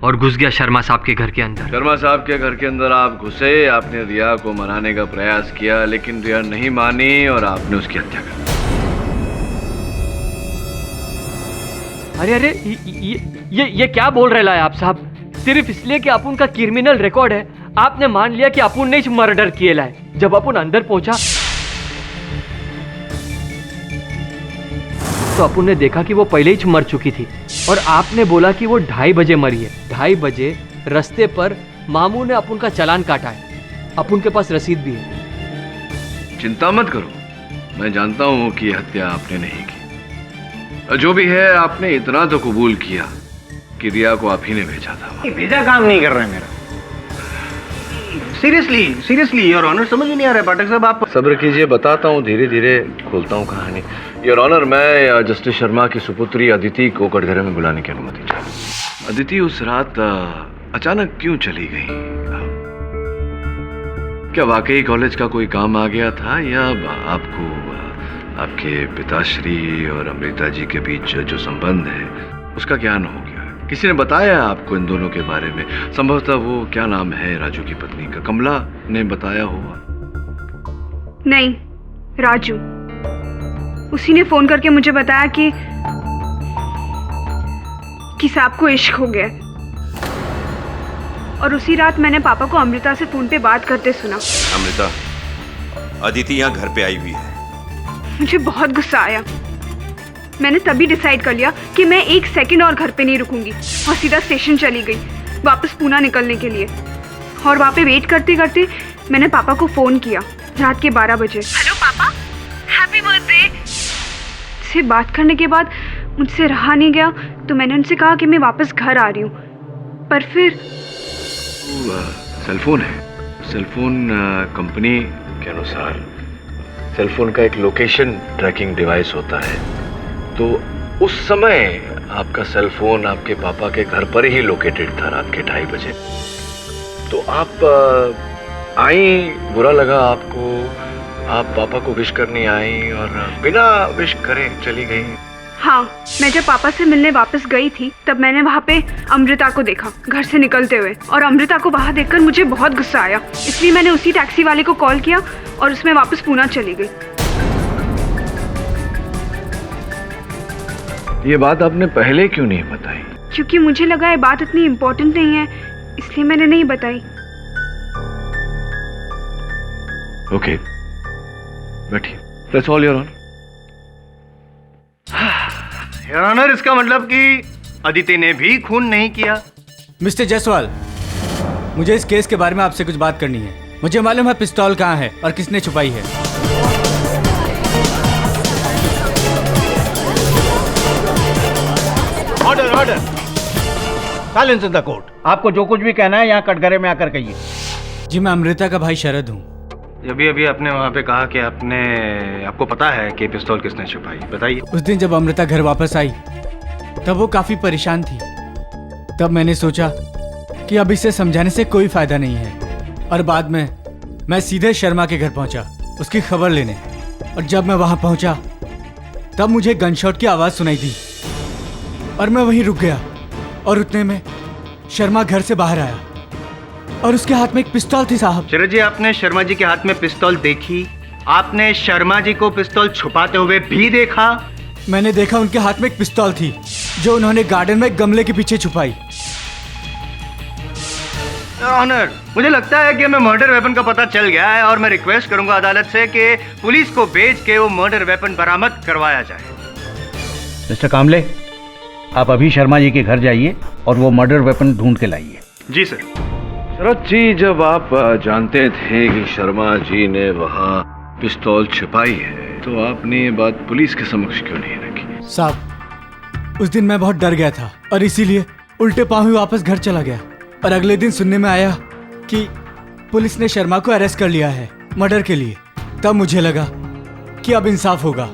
और घुस गया शर्मा साहब के घर के अंदर। शर्मा साहब के घर के अंदर आप घुसे, आपने रिया को मनाने का प्रयास किया, लेकिन रिया नहीं मानी और आपने उसकी हत्या कर दी। अरे अरे ये क्या बोल रहे हैं आप साहब? सिर्फ इसलिए कि अपुन का क्रिमिनल रिकॉर्ड है आपने मान लिया कि अपुन ने इस मर्डर किए लाए। जब अपुन अंदर पहुंचा तो अपुन ने देखा कि वो पहले ही मर चुकी थी और आपने बोला कि वो 2:30 बजे मरी है। 2:30 बजे रास्ते पर मामू ने अपुन का चालान काटा है, अपुन के पास रसीद भी है। चिंता मत करो, मैं जानता हूं कि यह हत्या आपने नहीं की। जो भी है, आपने इतना तो कबूल किया कि रिया को आप ही ने भेजा था। भेजा काम नहीं कर रहे हैं मेरा। सीरियसली योर ऑनर, समझ में नहीं आ रहा है पाठक साहब। आप सब्र कीजिए, बताता हूँ, धीरे धीरे खोलता हूँ कहानी। योर ऑनर, मैं जस्टिस शर्मा की सुपुत्री अदिति को कटघरे में बुलाने की अनुमति चाहूँ। अदिति उस रात अचानक क्यों चली गई? क्या वाकई कॉलेज का कोई काम आ गया था या आपको आपके पिताश्री और अमृता जी के बीच जो संबंध है उसका ज्ञान हो गया? किसी ने बताया आपको इन दोनों के बारे में? संभवतः वो, क्या नाम है राजू की पत्नी का, कमला ने बताया होगा। नहीं, राजू, उसी ने फोन करके मुझे बताया कि साहब को इश्क हो गया। और उसी रात मैंने पापा को अमृता से फोन पे बात करते सुना। अमृता, अदिति यहाँ घर पे आई हुई है। मुझे बहुत गुस्सा आया। मैंने तभी डिसाइड कर लिया कि मैं 1 सेकंड और घर पे नहीं रुकूंगी और सीधा स्टेशन चली गई वापस पूना निकलने के लिए। और वहाँ पे वेट करते करते मैंने पापा को फोन किया रात के 12 बजे। हेलो पापा, हैप्पी बर्थडे। से बात करने के बाद मुझसे रहा नहीं गया तो मैंने उनसे कहा कि मैं वापस घर आ रही हूँ। पर फिर सेलफोन है, सेलफोन कंपनी के अनुसार सेलफोन का एक लोकेशन ट्रैकिंग डिवाइस होता है, तो उस समय आपका सेलफोन आपके पापा के घर पर ही लोकेटेड था रात के 2:30 बजे। तो आप आई, बुरा लगा आपको, आप पापा को विश करने आई और बिना विश करे चली गई। हाँ, मैं जब पापा से मिलने वापस गई थी तब मैंने वहाँ पे अमृता को देखा घर से निकलते हुए, और अमृता को वहाँ देखकर मुझे बहुत गुस्सा आया। इसलिए मैंने उसी टैक्सी वाले को कॉल किया और उसमें वापस पूना चली गई। ये बात आपने पहले क्यों नहीं बताई? क्योंकि मुझे लगा ये बात इतनी इम्पोर्टेंट नहीं है, इसलिए मैंने नहीं बताई। ओके, बैठिए। That's all your honour. Your honour, इसका मतलब कि अदिति ने भी खून नहीं किया। मिस्टर जायसवाल, मुझे इस केस के बारे में आपसे कुछ बात करनी है। मुझे मालूम है पिस्तौल कहाँ है और किसने छुपाई है। Order order, silence in the court. आपको जो कुछ भी कहना है यहाँ कटघरे में आकर कहिए। जी, मैं अमृता का भाई शरद हूँ। अभी अभी आपने वहाँ पे कहा कि आपको पता है कि पिस्तौल किसने छुपाई, बताइए। उस दिन जब अमृता घर वापस आई तब वो काफी परेशान थी। तब मैंने सोचा कि अब इसे समझाने से कोई फायदा नहीं है, और बाद में मैं सीधे शर्मा के घर पहुंचा उसकी खबर लेने। और जब मैं वहां पहुंचा तब मुझे गनशॉट की आवाज सुनाई दी और मैं वहीं रुक गया। और उतने में शर्मा घर से बाहर आया और उसके हाथ में एक पिस्तौल थी। साहब शरद जी, आपने शर्मा जी के हाथ में पिस्तौल देखी? आपने शर्मा जी को पिस्तौल छुपाते हुए भी देखा? मैंने देखा उनके हाथ में एक पिस्तौल थी जो उन्होंने गार्डन में गमले के पीछे छुपाई। ऑनर, मुझे लगता है कि हमें मर्डर वेपन का पता चल गया है और मैं रिक्वेस्ट करूंगा अदालत से कि पुलिस को भेज के वो मर्डर वेपन बरामद करवाया जाए। मिस्टर कामले, आप अभी शर्मा जी के घर जाइए और वो मर्डर वेपन ढूंढ के लाइए। जी सर। शरद जी, जब आप जानते थे कि शर्मा जी ने वहाँ पिस्तौल छिपाई है तो आपने ये बात पुलिस के समक्ष क्यों नहीं रखी? साहब, उस दिन मैं बहुत डर गया था और इसीलिए उल्टे पांव ही वापस घर चला गया। और अगले दिन सुनने में आया कि पुलिस ने शर्मा को अरेस्ट कर लिया है मर्डर के लिए। तब मुझे लगा कि अब इंसाफ होगा,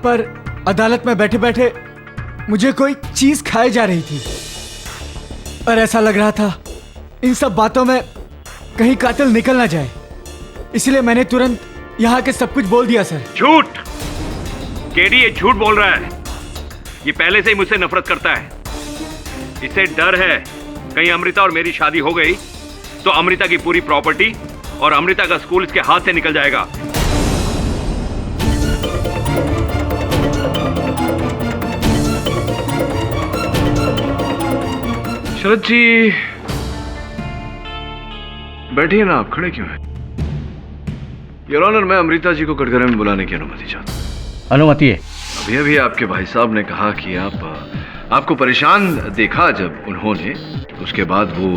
पर अदालत में बैठे बैठे मुझे कोई चीज खाई जा रही थी और ऐसा लग रहा था इन सब बातों में कहीं कातिल निकल ना जाए। इसलिए मैंने तुरंत यहाँ के सब कुछ बोल दिया। सर, झूठ! केडी ये झूठ बोल रहा है। ये पहले से ही मुझसे नफरत करता है। इसे डर है कहीं अमृता और मेरी शादी हो गई तो अमृता की पूरी प्रॉपर्टी और अमृता का स्कूल इसके हाथ से निकल जाएगा। शरद जी, बैठिए ना, आप खड़े क्यों हैं? योर ऑनर, मैं अमृता जी को कटघरे में बुलाने की अनुमति चाहता हूं। अनुमति है। अभी अभी आपके भाई साहब ने कहा कि आपको परेशान देखा जब उन्होंने, उसके बाद वो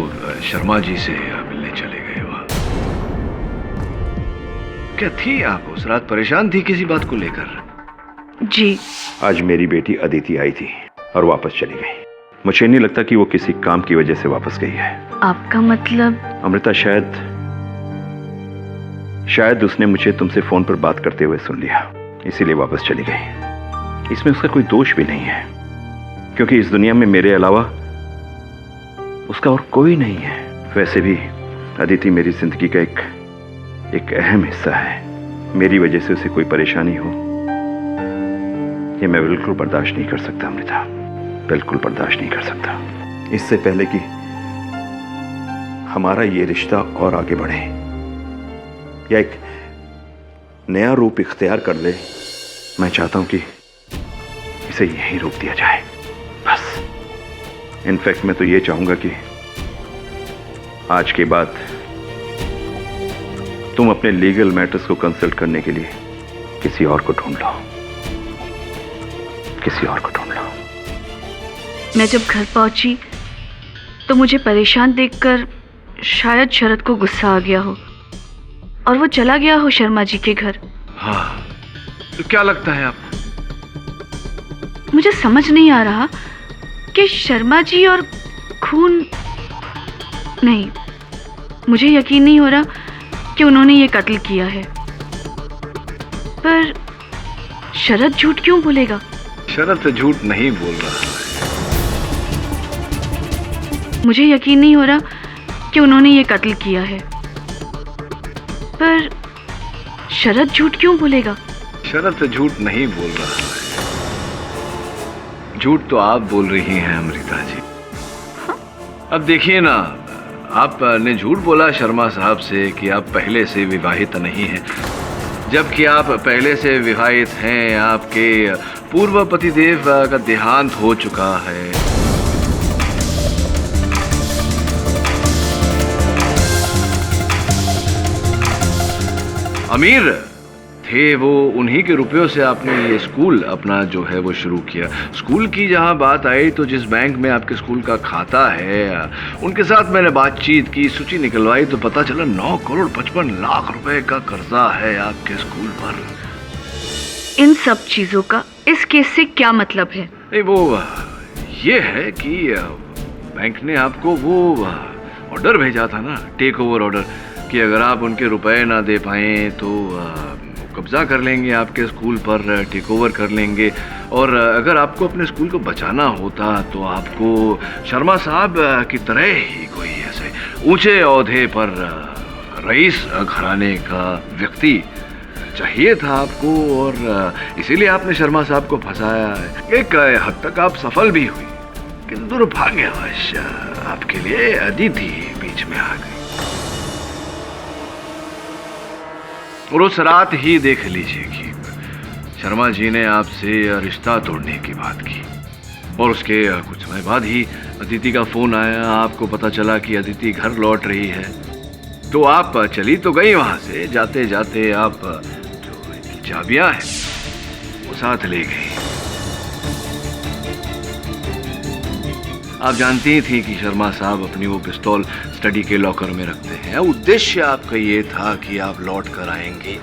शर्मा जी से मिलने चले गए। वहां क्या थी आप उस रात? परेशान थी किसी बात को लेकर? जी, आज मेरी बेटी अदिति आई थी और वापस चली गई। मुझे नहीं लगता कि वो किसी काम की वजह से वापस गई है। आपका मतलब? अमृता, शायद उसने मुझे तुमसे फोन पर बात करते हुए सुन लिया, इसीलिए वापस चली गई। इसमें उसका कोई दोष भी नहीं है, क्योंकि इस दुनिया में मेरे अलावा उसका और कोई नहीं है। वैसे भी अदिति मेरी जिंदगी का एक अहम हिस्सा है। मेरी वजह से उसे कोई परेशानी हो, ये मैं बिल्कुल बर्दाश्त नहीं कर सकता अमृता, बिल्कुल बर्दाश्त नहीं कर सकता। इससे पहले कि हमारा ये रिश्ता और आगे बढ़े या एक नया रूप इख्तियार कर ले, मैं चाहता हूं कि इसे यहीं रोक दिया जाए, बस। इनफैक्ट मैं तो ये चाहूंगा कि आज के बाद तुम अपने लीगल मैटर्स को कंसल्ट करने के लिए किसी और को ढूंढ लो, किसी और को ढूंढ लो। मैं जब घर पहुंची तो मुझे परेशान देखकर शायद शरद को गुस्सा आ गया हो और वो चला गया हो शर्मा जी के घर। हाँ, तो क्या लगता है आपको? मुझे समझ नहीं आ रहा कि शर्मा जी और खून नहीं, मुझे यकीन नहीं हो रहा कि उन्होंने ये कत्ल किया है। पर शरद झूठ क्यों बोलेगा? शरद तो झूठ नहीं बोल रहा है। मुझे यकीन नहीं हो रहा कि उन्होंने ये कत्ल किया है। पर शरद झूठ क्यों बोलेगा? शरद तो झूठ नहीं बोल रहा है। झूठ तो आप बोल रही हैं अमृता जी। हाँ? अब देखिए ना, आपने झूठ बोला शर्मा साहब से कि आप पहले से विवाहित नहीं हैं, जबकि आप पहले से विवाहित हैं। आपके पूर्व पतिदेव का देहांत हो चुका है। थे वो उन्हीं के रुपयों से आपने ये स्कूल अपना जो है वो शुरू किया। स्कूल की जहाँ बात आई तो जिस बैंक में आपके स्कूल का खाता है उनके साथ मैंने बातचीत की, सूची निकलवाई तो पता चला 9 करोड़ 55 लाख रुपए का कर्जा है आपके स्कूल पर। इन सब चीजों का इस केस से क्या मतलब है? नहीं, वो ये है कि बैंक ने आपको वो ऑर्डर भेजा था ना, टेक ओवर ऑर्डर, कि अगर आप उनके रुपए ना दे पाए तो कब्जा कर लेंगे आपके स्कूल पर, टेक ओवर कर लेंगे। और अगर आपको अपने स्कूल को बचाना होता तो आपको शर्मा साहब की तरह ही कोई ऐसे ऊंचे ओहदे पर रईस घराने का व्यक्ति चाहिए था आपको, और इसीलिए आपने शर्मा साहब को फंसाया। एक हद तक आप सफल भी हुई, किंतु दुर्भाग्यवश आपके लिए अदिति बीच में आ गई। और उस रात ही देख लीजिए कि शर्मा जी ने आपसे रिश्ता तोड़ने की बात की, और उसके कुछ समय बाद ही अदिति का फोन आया। आपको पता चला कि अदिति घर लौट रही है, तो आप चली तो गई वहां से, जाते जाते आप जो चाबियां हैं वो साथ ले गई। आप जानती ही थी कि शर्मा साहब अपनी वो पिस्तौल स्टडी के लॉकर में रखते हैं। उद्देश्य आपका ये था कि आप लौट कर आएंगी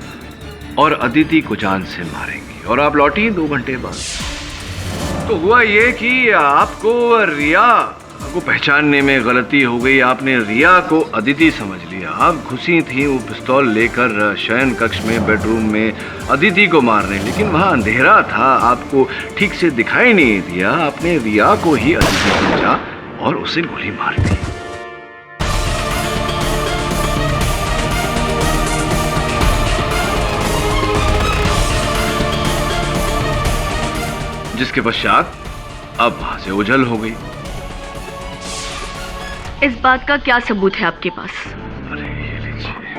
और अदिति को जान से मारेंगी, और आप लौटी 2 घंटे बाद। तो हुआ ये कि आपको रिया को पहचानने में गलती हो गई। आपने रिया को अदिति समझ लिया। आप घुसी थी वो पिस्तौल लेकर शयन कक्ष में, बेडरूम में अदिति को मारने, लेकिन वहां अंधेरा था, आपको ठीक से दिखाई नहीं दिया। आपने रिया को ही अदिति समझा और उसे गोली मार दी। जिसके पश्चात अब वहां से ओझल हो गई। इस बात का क्या सबूत है आपके पास? अरे ये लीजिए,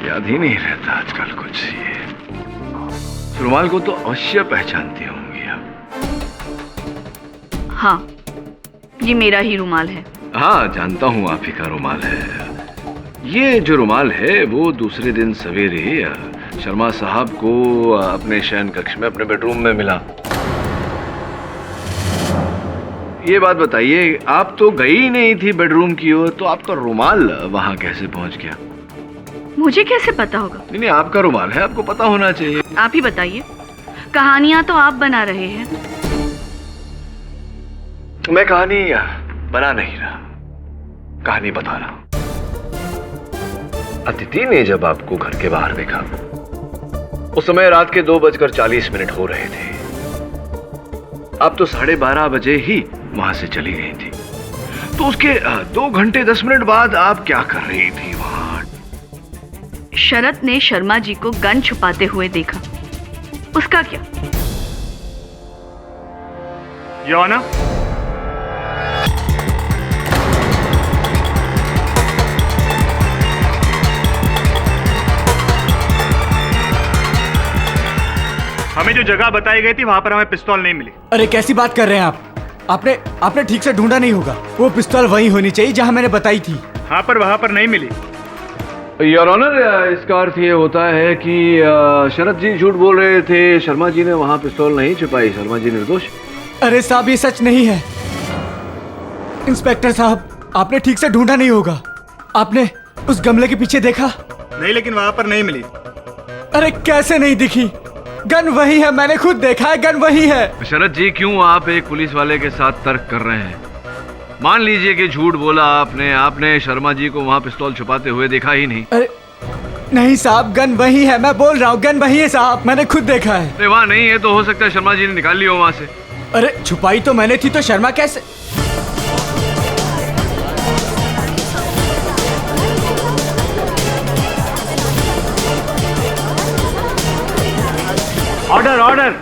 याद ही नहीं रहता आजकल कुछ। ये रुमाल को तो अवश्य पहचानती होंगी आप। हाँ, ये मेरा ही रुमाल है। हाँ, जानता हूँ आप ही का रुमाल है। ये जो रुमाल है वो दूसरे दिन सवेरे शर्मा साहब को अपने शयन कक्ष में, अपने बेडरूम में मिला। ये बात बताइए, आप तो गई नहीं थी बेडरूम की ओर, तो आपका रुमाल वहां कैसे पहुंच गया? मुझे कैसे पता होगा? नहीं, आपका रुमाल है, आपको पता होना चाहिए। आप ही बताइए, कहानियां तो आप बना रहे हैं। मैं कहानी बना नहीं रहा, कहानी बता रहा हूं। अदिति ने जब आपको घर के बाहर देखा, उस समय रात के 2:40 हो रहे थे। आप तो 12:30 बजे ही वहां से चली गई थी, तो उसके 2 घंटे 10 मिनट बाद आप क्या कर रही थी वहां? शरद ने शर्मा जी को गन छुपाते हुए देखा, उसका क्या? योना, हमें जो जगह बताई गई थी वहां पर हमें पिस्तौल नहीं मिली। अरे कैसी बात कर रहे हैं आप? आपने ठीक से ढूंढा नहीं होगा। वो पिस्तौल वहीं होनी चाहिए जहां मैंने बताई थी। हाँ, पर वहां पर नहीं मिली। योर ऑनर, इसका अर्थ ये होता है कि शरद जी झूठ बोल रहे थे। शर्मा जी ने वहां पिस्तौल नहीं छुपाई। शर्मा जी निर्दोष। अरे साहब, ये सच नहीं है। इंस्पेक्टर साहब, आपने ठीक से ढूंढा नहीं होगा। आपने उस गमले के पीछे देखा? नहीं, लेकिन वहां पर नहीं मिली। अरे कैसे नहीं दिखी? गन वही है, मैंने खुद देखा है, गन वही है। शरद जी, क्यों आप एक पुलिस वाले के साथ तर्क कर रहे हैं? मान लीजिए कि झूठ बोला आपने शर्मा जी को वहां पिस्तौल छुपाते हुए देखा ही नहीं। अरे नहीं साहब, गन वही है, मैं बोल रहा हूँ, गन वही है साहब, मैंने खुद देखा है। नहीं, वहां नहीं है तो हो सकता है शर्मा जी ने निकाल ली हो वहां से। अरे छुपाई तो मैंने थी, तो शर्मा कैसे? Order, order.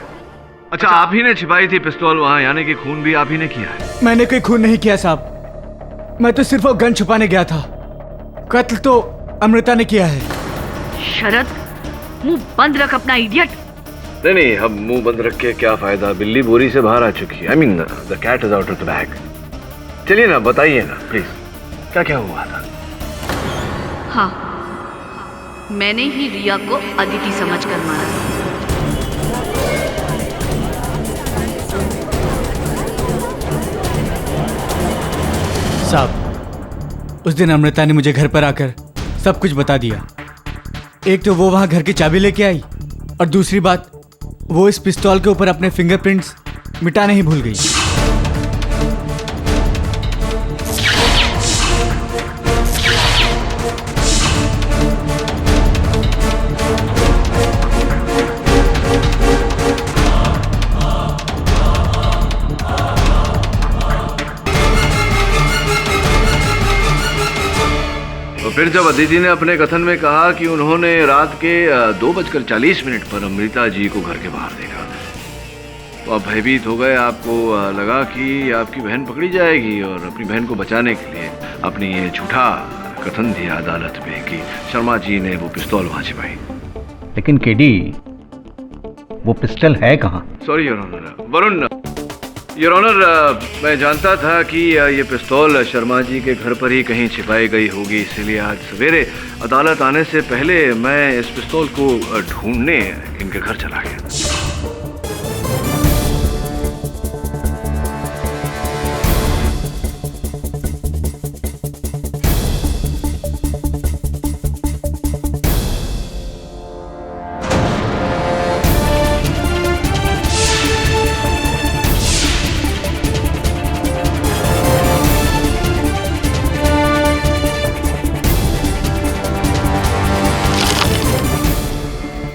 अच्छा, आप ही ने छिपाई थी पिस्तौल वहां, यानी कि खून भी आप ही ने किया है? मैंने कोई खून नहीं किया साहब, मैं तो सिर्फ वो गन छुपाने गया था। कत्ल तो अमृता ने किया है। शरद, मुंह बंद रख अपना इडियट। नहीं, अब मुंह बंद रख के क्या फायदा? बिल्ली बोरी से बाहर आ चुकी है। I mean, the cat is out of the bag. चलिए ना, बताइए ना प्लीज, क्या क्या हुआ था? हाँ, मैंने ही रिया को अदिति समझकर मारा। साहब, उस दिन अमृता ने मुझे घर पर आकर सब कुछ बता दिया। एक तो वो वहां घर की चाबी लेके आई, और दूसरी बात, वो इस पिस्तौल के ऊपर अपने फिंगरप्रिंट्स मिटाना ही भूल गई। फिर जब अदिति ने अपने कथन में कहा कि उन्होंने रात के 2:40 पर अमृता जी को घर के बाहर देखा, तो आप भयभीत हो गए। आपको लगा कि आपकी बहन पकड़ी जाएगी और अपनी बहन को बचाने के लिए अपनी ये झूठा कथन दिया अदालत में कि शर्मा जी ने वो पिस्तौल वहां छिपाई। लेकिन केडी, वो पिस्टल है कहाँ? Sorry your honour, Varun, your honour, मैं जानता था कि ये पिस्तौल शर्मा जी के घर पर ही कहीं छिपाई गई होगी, इसीलिए आज सवेरे अदालत आने से पहले मैं इस पिस्तौल को ढूंढने इनके घर चला गया।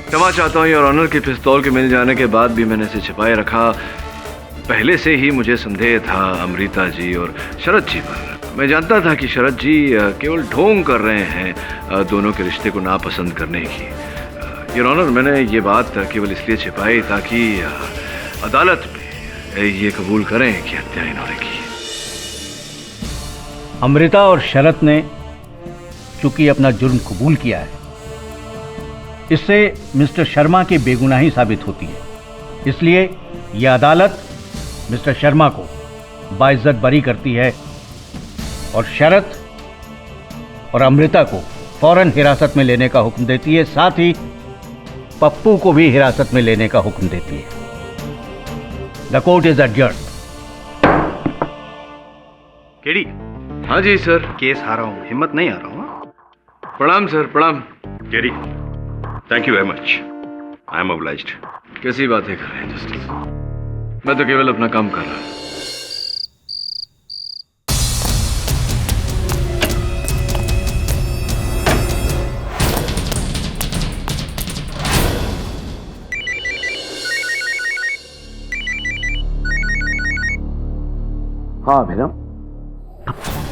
क्षमा चाहता हूँ योर ऑनर कि पिस्तौल के मिल जाने के बाद भी मैंने इसे छिपाए रखा। पहले से ही मुझे संदेह था अमृता जी और शरद जी पर। मैं जानता था कि शरद जी केवल ढोंग कर रहे हैं दोनों के रिश्ते को नापसंद करने की। योर ऑनर, मैंने ये बात केवल इसलिए छिपाई ताकि अदालत में ये कबूल करें कि हत्या इन्होंने की। अमृता और शरद ने चूंकि अपना जुर्म कबूल किया है, इससे मिस्टर शर्मा की बेगुनाही साबित होती है। इसलिए यह अदालत मिस्टर शर्मा को बाइज्जत बरी करती है और शरद और अमृता को फौरन हिरासत में लेने का हुक्म देती है। साथ ही पप्पू को भी हिरासत में लेने का हुक्म देती है। The court is adjourned. KD. हाँ जी सर। केस हारा हूँ, हिम्मत नहीं आ रहा हूँ। प्रणाम सर, प्रणाम। KD, thank you very much, I am obliged. कैसी बातें कर रहे हैं जस्टिस, मैं तो केवल अपना काम कर रहा हूं। हाँ अभिनव।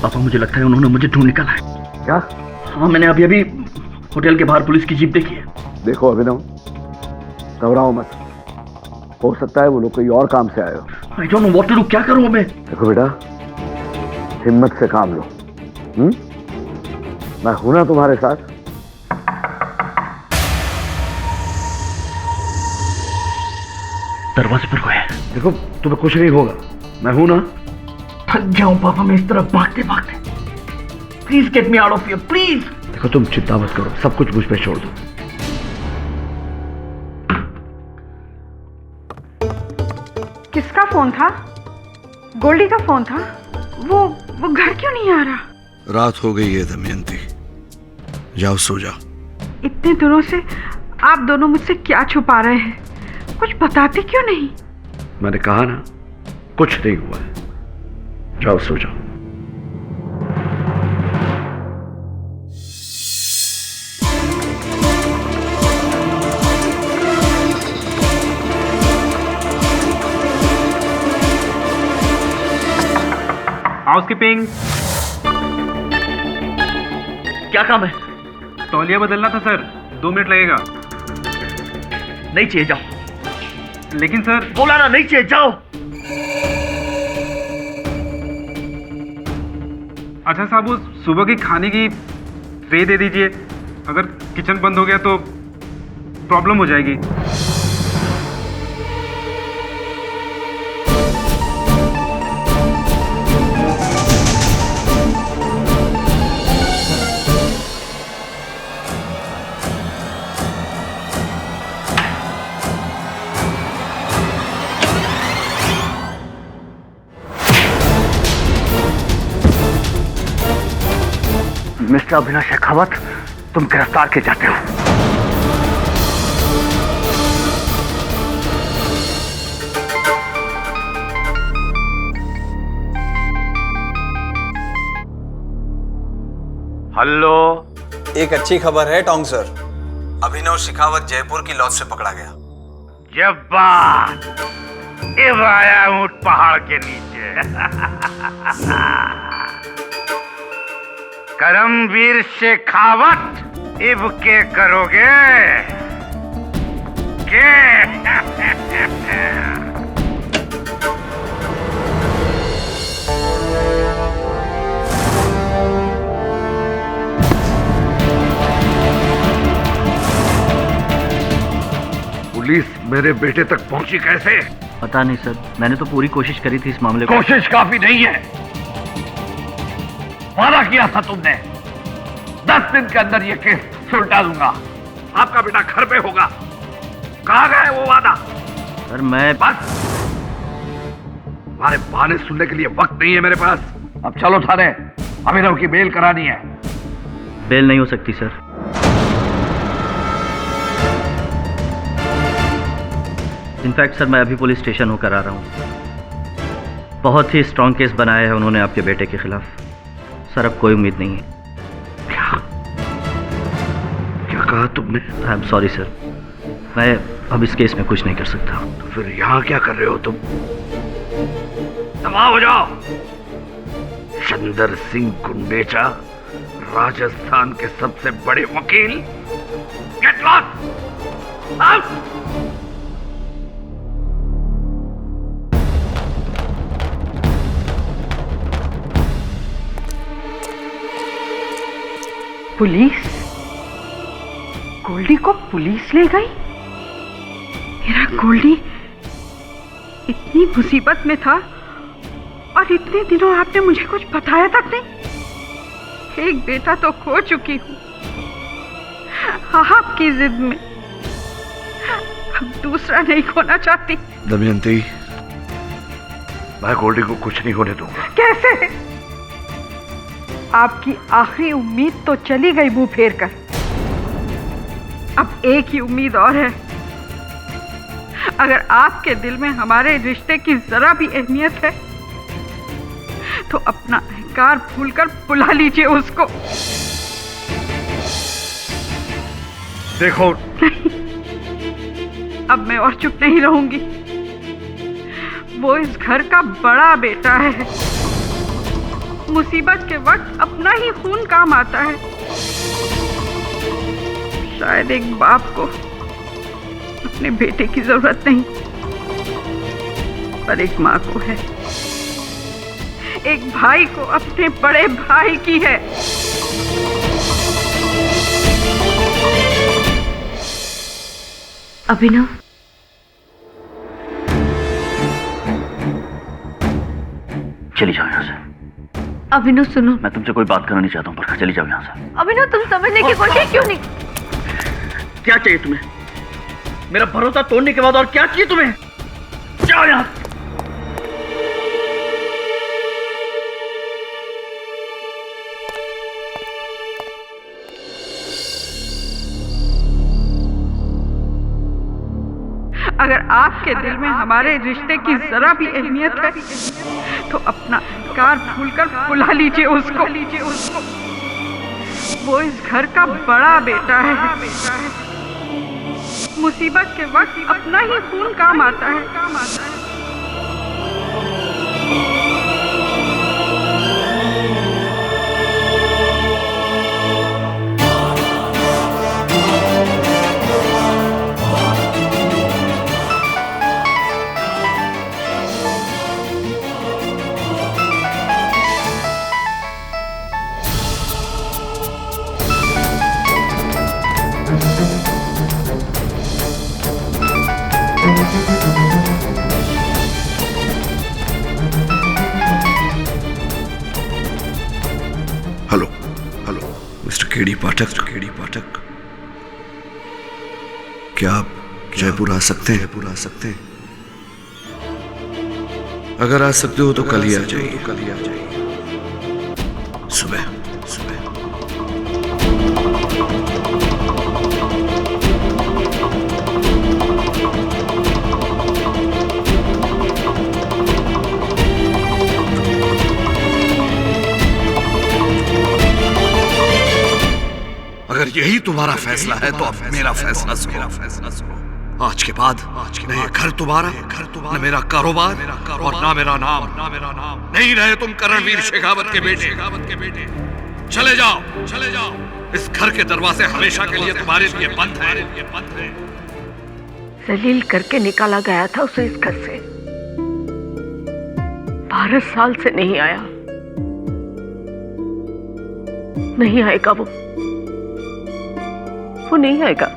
पापा, मुझे लगता है उन्होंने मुझे ढूंढ निकाला है। क्या? हाँ, मैंने अभी होटल के बाहर पुलिस की जीप देखी है। देखो अभिनव, घबराओ मत, हो सकता है वो लोग कोई और काम से आए हो। I don't know what to do, क्या करूं मैं? देखो बेटा, हिम्मत से काम लो। मैं हूं ना तुम्हारे साथ। दरवाजे पर कोई है। देखो तुम्हें कुछ नहीं होगा, मैं हूं ना। थक गया हूं पापा मैं इस तरफ भागते भागते। Please get me out of here, please. देखो तुम चिंता मत करो, सब कुछ मुझ पे छोड़ दो। किसका फोन था? गोल्डी का फोन था। वो घर क्यों नहीं आ रहा? रात हो गई है दमयंती, जाओ सो जाओ। इतने दिनों से आप दोनों मुझसे क्या छुपा रहे हैं? कुछ बताते क्यों नहीं? मैंने कहा ना, कुछ नहीं हुआ है, जाओ सो जाओ। हाउसकीपिंग। क्या काम है? तौलिया बदलना था सर, 2 मिनट लगेगा। नहीं चाहिए, जाओ। लेकिन सर। बोला ना, नहीं चाहिए, जाओ। अच्छा साहब, उस सुबह की खाने की ट्रे दे दीजिए। अगर किचन बंद हो गया तो प्रॉब्लम हो जाएगी। मिस्टर अभिनव शेखावत, तुम गिरफ्तार किए जाते हो। हेलो, एक अच्छी खबर है टोंग सर, अभिनव शेखावत जयपुर की लॉज से पकड़ा गया। जब्बार, इब आया ऊंट पहाड़ के नीचे। करमवीर शेखावत, इब के करोगे के? पुलिस मेरे बेटे तक पहुंची कैसे? पता नहीं सर, मैंने तो पूरी कोशिश करी थी इस मामले को। कोशिश काफी नहीं है। वादा किया था तुमने 10 दिन के अंदर ये केस सुलटा दूंगा, आपका बेटा घर पे होगा। कहाँ गए वो वादा? सर मैं बस तुम्हारे बहाने सुनने के लिए वक्त नहीं है मेरे पास। अब चलो थाने, अभिनव की बेल करानी है। बेल नहीं हो सकती सर। इनफैक्ट सर मैं अभी पुलिस स्टेशन होकर आ रहा हूँ। बहुत ही स्ट्रांग केस बनाया है उन्होंने आपके बेटे के खिलाफ। सर अब कोई उम्मीद नहीं है। क्या कहा तुमने? आई एम सॉरी सर, मैं अब इस केस में कुछ नहीं कर सकता। तो फिर यहाँ क्या कर रहे हो तुम? तबाह हो जाओ। चंदर सिंह कुंडेचा, राजस्थान के सबसे बड़े वकील। Get lost, out. Police? Goldie को पुलिस ले गई? मेरा गोल्डी इतनी मुसीबत में था और इतने दिनों आपने मुझे कुछ बताया तक नहीं। एक बेटा तो खो चुकी हूँ आपकी जिद में, अब दूसरा नहीं खोना चाहती। दमयंती, मैं गोल्डी को कुछ नहीं होने दूंगा। कैसे? आपकी आखिरी उम्मीद तो चली गई मुंह फेर कर। अब एक ही उम्मीद और है। अगर आपके दिल में हमारे रिश्ते की जरा भी अहमियत है तो अपना अहंकार भूलकर बुला लीजिए उसको। देखो नहीं, अब मैं और चुप नहीं रहूंगी। वो इस घर का बड़ा बेटा है। मुसीबत के वक्त अपना ही खून काम आता है। शायद एक बाप को अपने बेटे की जरूरत नहीं, पर एक माँ को है। एक भाई को अपने बड़े भाई की है। अभिनव, चली जाओ यहाँ से। अभिनव सुनो, मैं तुमसे कोई बात करना नहीं चाहता हूँ, पर चली जाओ यहाँ से। अभिनव तुम समझने की कोशिश क्यों नहीं? क्या चाहिए तुम्हें? मेरा भरोसा तोड़ने के बाद और क्या चाहिए तुम्हें? जाओ यहाँ। अगर आपके दिल में हमारे रिश्ते की जरा भी अहमियत है तो अपना अहंकार भूलकर बुला लीजिए उसको। वो इस घर का बड़ा बेटा है। मुसीबत के वक्त अपना ही खून काम आता है। हेलो हेलो, मिस्टर केडी पाठक, क्या आप जयपुर आ सकते हैं? अगर आ सकते हो तो कल ही आ जाइए। सुबह। तुम्हारा फैसला है तो अब मेरा फैसला सुनो। आज के बाद न ये घर तुम्हारा, न मेरा कारोबार और ना मेरा नाम। नहीं रहे तुम करणवीर शेखावत के बेटे। चले जाओ। इस घर के दरवाजे हमेशा के लिए तुम्हारे लिए बंद है। जलील करके निकाला गया था उसे इस घर से। 12 साल से नहीं आया। नहीं आएगा वो नहीं आएगा।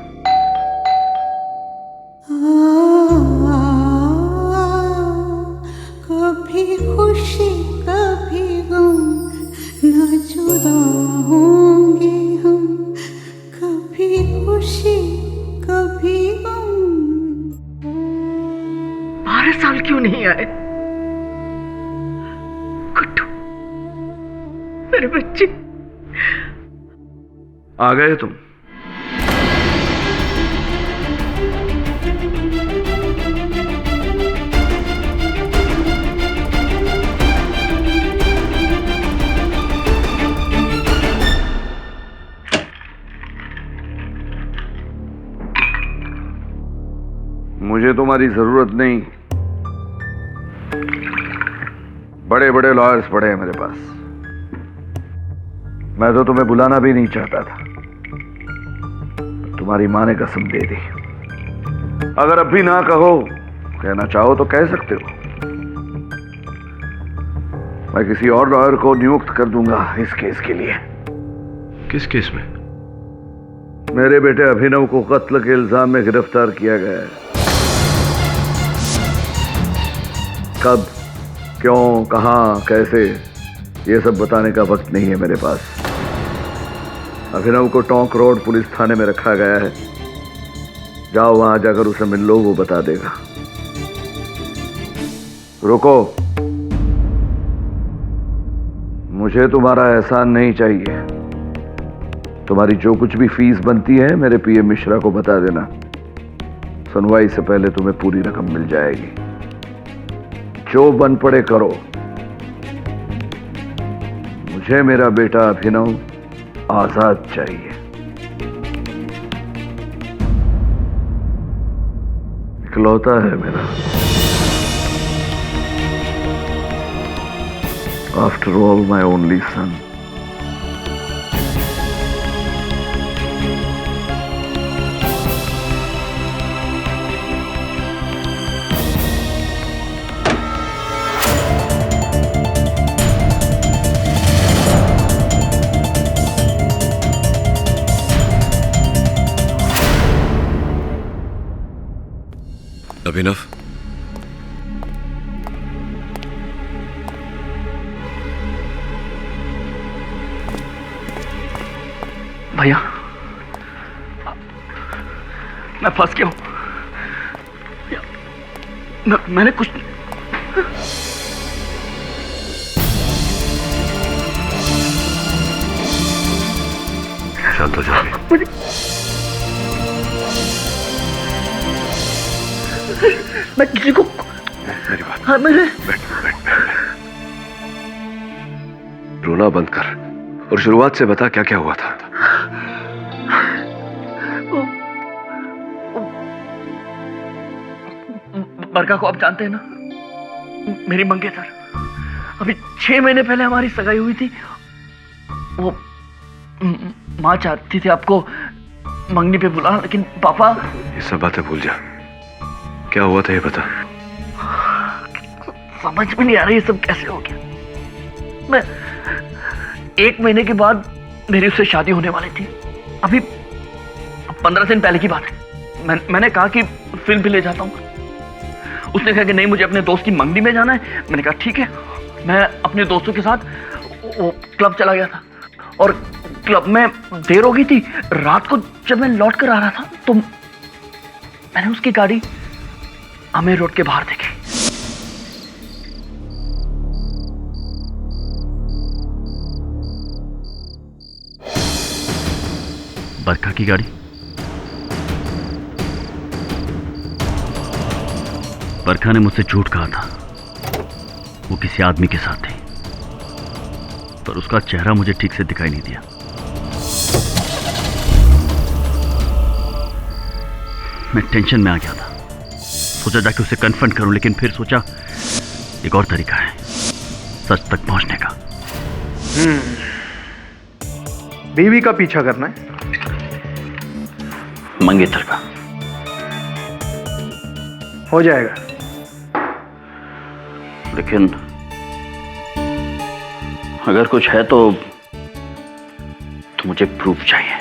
कभी खुशी कभी गम, न जुदा होंगे हम। कभी खुशी कभी गम। 12 साल क्यों नहीं आए? गुड्डू, मेरे बच्चे। आ गए तुम? मुझे तुम्हारी जरूरत नहीं। बड़े बड़े लॉयर्स पड़े हैं मेरे पास। मैं तो तुम्हें बुलाना भी नहीं चाहता था। तुम्हारी माँ ने कसम दे दी। अगर अब भी ना कहो, कहना चाहो तो कह सकते हो। मैं किसी और लॉयर को नियुक्त कर दूंगा इस केस के लिए। किस केस में? मेरे बेटे अभिनव को कत्ल के इल्जाम में गिरफ्तार किया गया है। कब, क्यों, कहां, कैसे, ये सब बताने का वक्त नहीं है मेरे पास। अभिनव को टोंक रोड पुलिस थाने में रखा गया है। जाओ वहां जाकर उसे मिल लो, वो बता देगा। रुको, मुझे तुम्हारा एहसान नहीं चाहिए। तुम्हारी जो कुछ भी फीस बनती है मेरे पीए मिश्रा को बता देना। सुनवाई से पहले तुम्हें पूरी रकम मिल जाएगी। जो बन पड़े करो। मुझे मेरा बेटा अभिनव आजाद चाहिए। इकलौता है मेरा। After all my only son. Abhinav, भैया, मैं फंस गया हूं। मैंने कुछ शांत हो जाओगे। मैं किसी को मेरी बात। हाँ, मेरे बैठ। रोना बंद कर और शुरुआत से बता क्या क्या हुआ था। बरका को आप जानते हैं ना, मेरी मंगेतर। अभी 6 महीने पहले हमारी सगाई हुई थी। वो माँ चाहती थी आपको मंगनी पे बुला, लेकिन पापा। ये सब बातें भूल जा। क्या हुआ था ये बता। समझ में नहीं आ रहा ये सब कैसे हो गया। मैं 1 महीने के बाद मेरी उससे शादी होने वाली थी। अभी 15 दिन पहले की बात है। मैंने कहा कि फिल्म भी ले जाता हूँ। उसने कहा कि नहीं, मुझे अपने दोस्त की मंगनी में जाना है। मैंने कहा ठीक है। मैं अपने दोस्तों के साथ वो क्लब चला गया था और क्लब में देर हो गई थी। रात को जब मैं लौट कर आ रहा था तो मैंने उसकी गाड़ी आमेर रोड के बाहर देखी। बरखा की गाड़ी? बरखा ने मुझसे झूठ कहा था। वो किसी आदमी के साथ थी, पर उसका चेहरा मुझे ठीक से दिखाई नहीं दिया। मैं टेंशन में आ गया था, सोचा जाके उसे कन्फ्रंट करूं, लेकिन फिर सोचा एक और तरीका है सच तक पहुंचने का। बीवी का पीछा करना है? मंगेतर का। हो जाएगा, लेकिन अगर कुछ है तो मुझे प्रूफ चाहिए,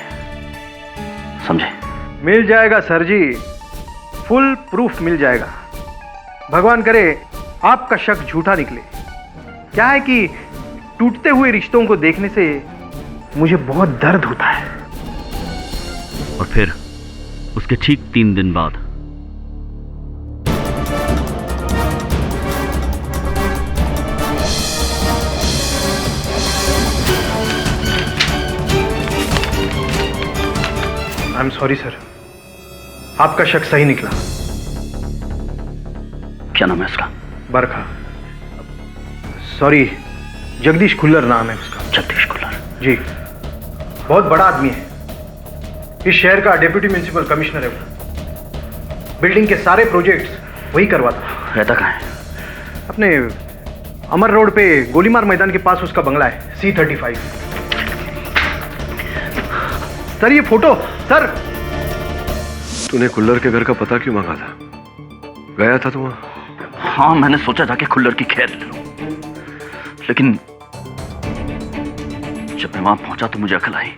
समझे? मिल जाएगा सर जी, फुल प्रूफ मिल जाएगा। भगवान करे आपका शक झूठा निकले। क्या है कि टूटते हुए रिश्तों को देखने से मुझे बहुत दर्द होता है। और फिर उसके ठीक 3 दिन बाद आई एम सॉरी सर, आपका शक सही निकला। क्या नाम है उसका? बरखा। सॉरी, जगदीश खुल्लर नाम है उसका। जगदीश खुल्लर? जी, बहुत बड़ा आदमी है। इस शहर का डिप्टी म्युनिसिपल कमिश्नर है वो। बिल्डिंग के सारे प्रोजेक्ट्स वही करवाता। रहता कहाँ है? अपने अमर रोड पे गोलीमार मैदान के पास उसका बंगला है, C35। सर ये फोटो। सर तूने खुल्लर के घर का पता क्यों मांगा था? गया था तू वहां? हाँ, मैंने सोचा जाके खुल्लर की खैर ले लूं, लेकिन जब मैं वहां पहुंचा तो मुझे अकल आई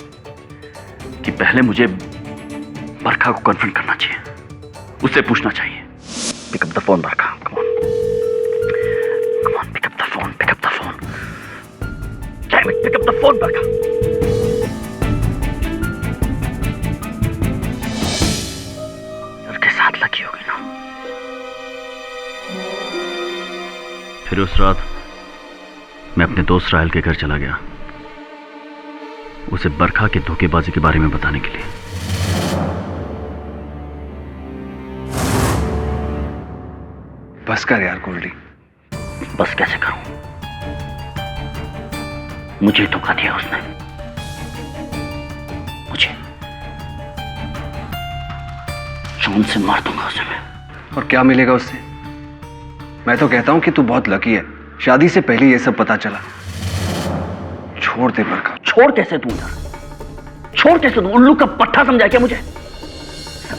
कि पहले मुझे बरखा को कन्फ्रंट करना चाहिए, उससे पूछना चाहिए। Pick up the phone Barkha, come on, pick up the phone, pick up the phone, pick up the phone Barkha. के साथ लगी होगी ना। फिर उस रात मैं अपने दोस्त राहल के घर चला गया, उसे बरखा के धोखेबाजी के बारे में बताने के लिए। बस कर यार गोल्डी। बस कैसे करूं? मुझे धोखा दिया उसने, मुझे। जान से मार दूंगा उसे मैं। और क्या मिलेगा उससे? मैं तो कहता हूं कि तू बहुत लकी है, शादी से पहले ये सब पता चला। छोड़ दे बरखा। छोड़ कैसे दूं यार? छोड़ कैसे दूं? उल्लू का पट्टा समझा क्या मुझे?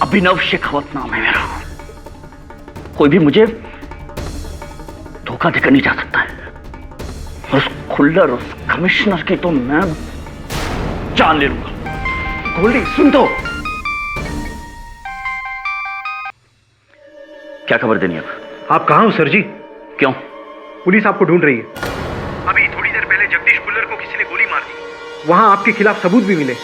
अभिनव शेखावत नाम है मेरा। कोई भी मुझे धोखा देकर नहीं जा सकता है। उस खुल्लर, उस कमिश्नर की तो मैं जान ले लूंगा। गोल्डी सुन तो। क्या खबर देनी है? आप कहां हो सर जी? क्यों? पुलिस आपको ढूंढ रही है। अभी थोड़ी देर पहले जगदीश खुल्लर को किसी ने गोली मार दी। वहां आपके खिलाफ सबूत भी मिले।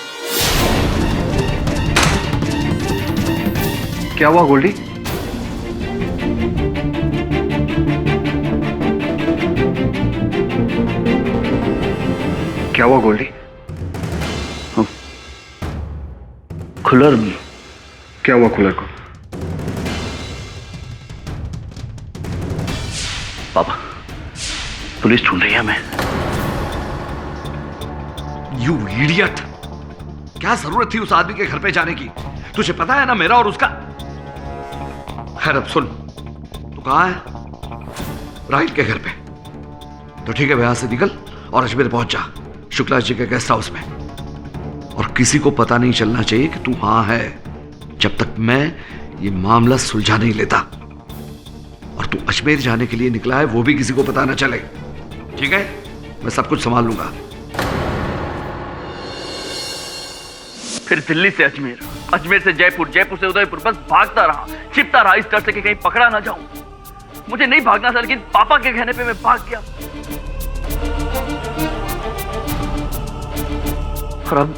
क्या हुआ गोल्डी? क्या हुआ गोल्डी? खुल्लर। क्या हुआ खुल्लर को? पापा, पुलिस ढूंढ रही है हमें। You idiot! क्या जरूरत थी उस आदमी के घर पे जाने की? तुझे पता है ना मेरा और उसका। खैर अब सुन, तू कहां है? राहिल के घर पे। तो ठीक है, यहां से निकल और अजमेर पहुंच जा, शुक्ला जी के गेस्ट हाउस में। और किसी को पता नहीं चलना चाहिए कि तू वहां है, जब तक मैं ये मामला सुलझा नहीं लेता। और तू अजमेर जाने के लिए निकला है, वो भी किसी को पता ना चले, ठीक है? मैं सब कुछ संभाल लूंगा। फिर दिल्ली से अजमेर, अजमेर से जयपुर, जयपुर से उदयपुर, बस भागता रहा, छिपता रहा, इस डर से कि कहीं पकड़ा ना जाऊं। मुझे नहीं भागना था, लेकिन पापा के कहने पे मैं भाग गया। और अब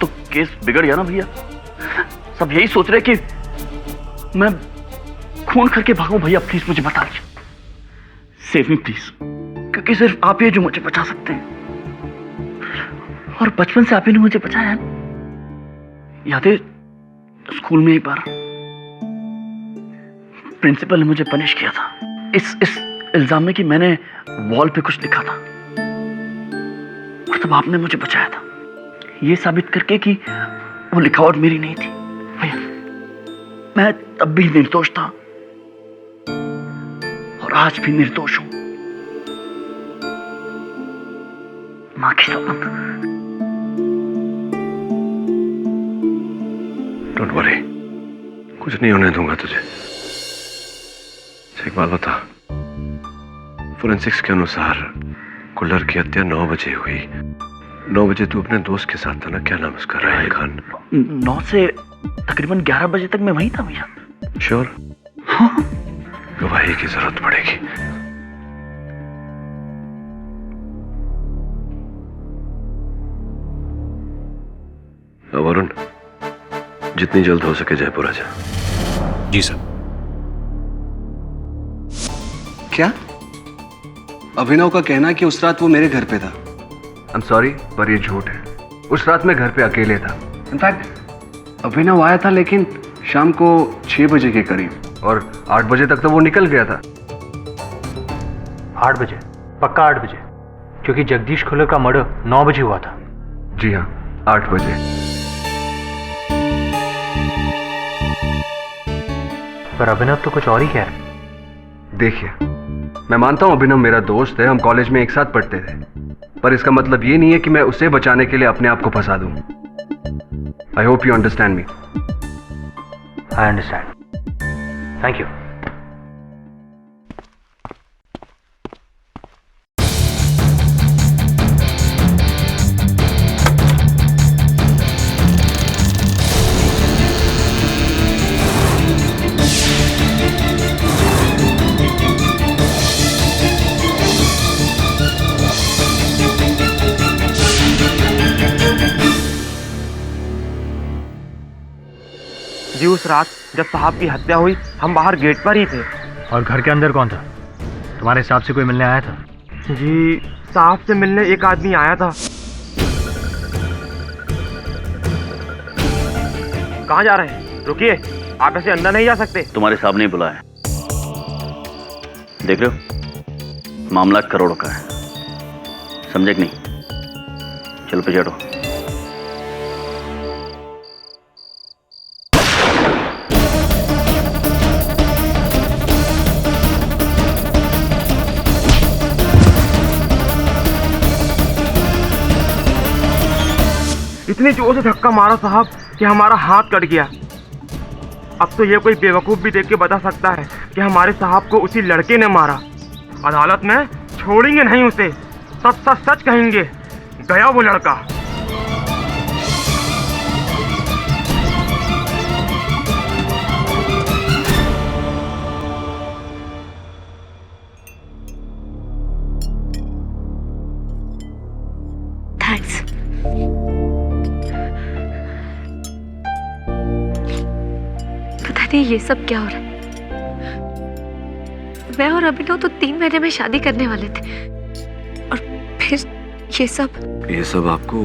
तो केस बिगड़ गया ना भैया। सब यही सोच रहे कि मैं खून करके भागूं। भैया प्लीज मुझे बता दीजिए, सेव मी प्लीज, क्योंकि सिर्फ आप ही जो मुझे बचा सकते हैं। और बचपन से आप ही ने मुझे बचाया। याद है स्कूल में एक बार प्रिंसिपल ने मुझे पनिश किया था इस इल्जाम में कि मैंने वॉल पे कुछ लिखा था, और तब आपने मुझे बचाया था, ये साबित करके कि वो लिखावट मेरी नहीं थी। मैं तब भी निर्दोष था और आज भी निर्दोष हूं। मां की कसम। डोंट वरी, कुछ नहीं होने दूंगा तुझे। एक बात बता, फोरेंसिक्स के अनुसार कुल्लर की हत्या 9 बजे हुई। 9 बजे तू अपने दोस्त के साथ था ना? क्या नाम उसका? राहिल खान। 9 से तकरीबन 11 बजे तक मैं वहीं था भैया। श्योर? गवाही की जरूरत पड़ेगी। अब वरुण, जितनी जल्द हो सके जयपुर आ जा। जी सर। क्या? अभिनव का कहना है कि उस रात वो मेरे घर पे था। आई एम सॉरी, पर ये झूठ है। उस रात मैं घर पे अकेले था। इनफैक्ट अभिनव आया था, लेकिन शाम को 6 बजे के करीब, और 8 बजे तक तो वो निकल गया था। 8 बजे? पक्का 8 बजे? क्योंकि जगदीश खुल्लर का मर्डर 9 बजे हुआ था। जी हाँ, 8 बजे। पर अभिनव तो कुछ और ही कह रहा। देखिए, मैं मानता हूं अभिनव मेरा दोस्त है, हम कॉलेज में एक साथ पढ़ते थे, पर इसका मतलब ये नहीं है कि मैं उसे बचाने के लिए अपने आप को फंसा दूं। I hope you understand me. I understand. Thank you. जी उस रात जब साहब की हत्या हुई, हम बाहर गेट पर ही थे। और घर के अंदर कौन था? तुम्हारे हिसाब से कोई मिलने आया था? जी साहब से मिलने एक आदमी आया था। कहाँ जा रहे हैं? रुकिए, आप ऐसे अंदर नहीं जा सकते। तुम्हारे साहब ने बुलाया। देख रहे हो, मामला करोड़ों का है, समझे कि नहीं? चलो पे चढ़ो। इतनी जोर से धक्का मारा साहब कि हमारा हाथ कट गया। अब तो ये कोई बेवकूफ भी देख के बता सकता है कि हमारे साहब को उसी लड़के ने मारा। अदालत में छोड़ेंगे नहीं उसे, सच सच सच कहेंगे, गया वो लड़का। थैंक्स। पता नहीं ये सब क्या हो रहा है। मैं और अभिनव तो 3 महीने में शादी करने वाले थे, और फिर ये सब आपको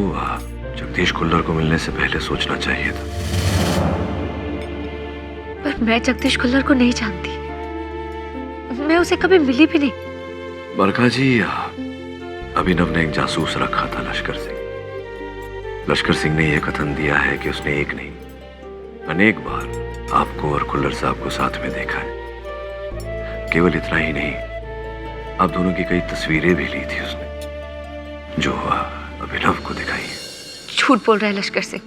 जगदीश खुल्लर को मिलने से पहले सोचना चाहिए था। पर मैं जगदीश खुल्लर को नहीं जानती, मैं उसे कभी मिली भी नहीं। बरखा जी, अभिनव ने एक जासूस रखा था, लश्कर सिंह। लश्कर सिंह ने यह कथन दिया है कि उसने एक नहीं अनेक बार आपको और खुल्लर साहब को साथ में देखा है। केवल इतना ही नहीं, आप दोनों की कई तस्वीरें भी ली थी उसने, जो अभिनव को दिखाई। झूठ बोल रहा है लश्कर सिंह।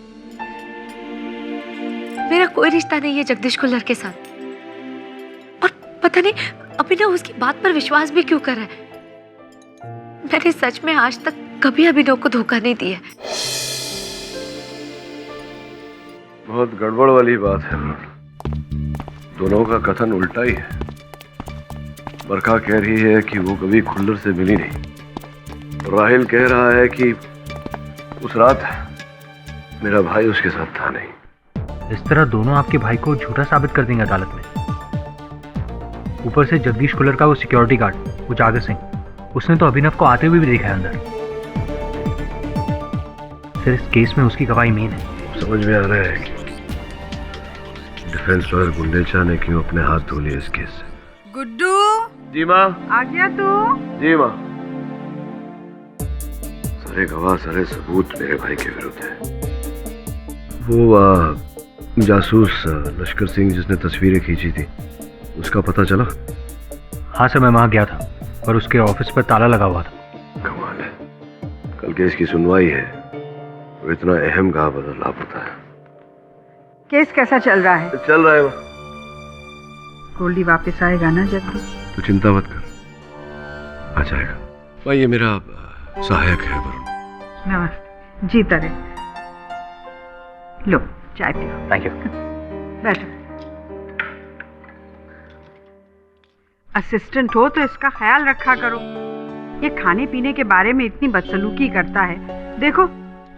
मेरा कोई रिश्ता नहीं है जगदीश खुल्लर के साथ, और पता नहीं अभिनव उसकी बात पर विश्वास भी क्यों कर रहा है। मैंने सच में आज तक कभी अभिनव को धोखा नहीं दिया। बहुत गड़बड़ वाली बात है। दोनों का कथन उल्टा ही है। बरखा कह रही है कि वो कभी खुल्लर से मिली नहीं, और राहिल कह रहा है कि उस रात मेरा भाई उसके साथ था नहीं। इस तरह दोनों आपके भाई को झूठा साबित कर देंगे अदालत में। ऊपर से जगदीश खुल्लर का वो सिक्योरिटी गार्ड, वो जागर सिंह, उसने तो अभिनव को आते हुए भी देखा है अंदर। फिर इस केस में उसकी गवाही मेन है। समझ में आ रहा है कि डिफेंस लॉयर गुंडेचा ने क्यों अपने हाथ धो लिए इस केस से। गुड्डू। जी माँ। आ गया तू? जी माँ। सारे गवाह, सारे सबूत मेरे भाई के विरुद्ध है। वो जासूस लश्कर सिंह जिसने तस्वीरें खींची थी, उसका पता चला? हाँ सर, मैं वहां गया था पर उसके ऑफिस पर ताला लगा हुआ था। कमाल है, कल केस की सुनवाई है, वो इतना अहम कहाँ बदलाव होता है। केस कैसा चल रहा है? चल रहा है। गोल्डी वापस आएगा ना जल्दी? तू चिंता मत कर, आ जाएगा। भाई ये मेरा सहायक है वरुण। नमस्ते, जीता रहे। लो चाय पियो। Thank you. बैठो। असिस्टेंट हो तो इसका ख्याल रखा करो। ये खाने पीने के बारे में इतनी बदसलूकी करता है, देखो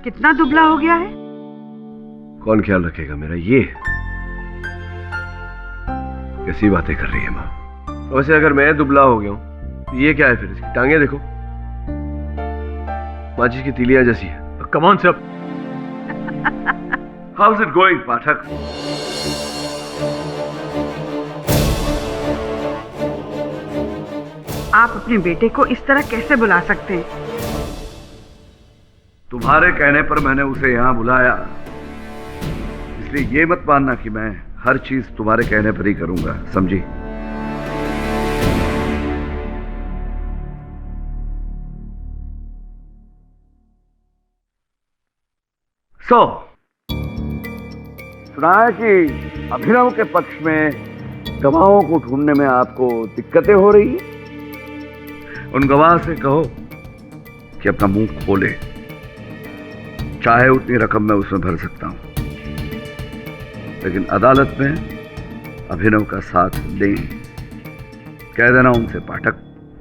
कितना दुबला हो गया है। कौन ख्याल रखेगा मेरा? ये कैसी बातें कर रही है माँ? वैसे अगर मैं दुबला हो गया हूँ तो ये क्या है फिर? इसकी टांगे देखो, माचिस की तीलियां जैसी है। Come on sir. How is it going Pathak? आप अपने बेटे को इस तरह कैसे बुला सकते हैं? तुम्हारे कहने पर मैंने उसे यहां बुलाया, इसलिए ये मत मानना कि मैं हर चीज तुम्हारे कहने पर ही करूंगा, समझी? सुना है कि अभिनव के पक्ष में गवाहों को ढूंढने में आपको दिक्कतें हो रही है। उन गवाह से कहो कि अपना मुंह खोले, चाहे उतनी रकम मैं उसमें भर सकता हूं, लेकिन अदालत में अभिनव का साथ दें। कह देना उनसे पाठक।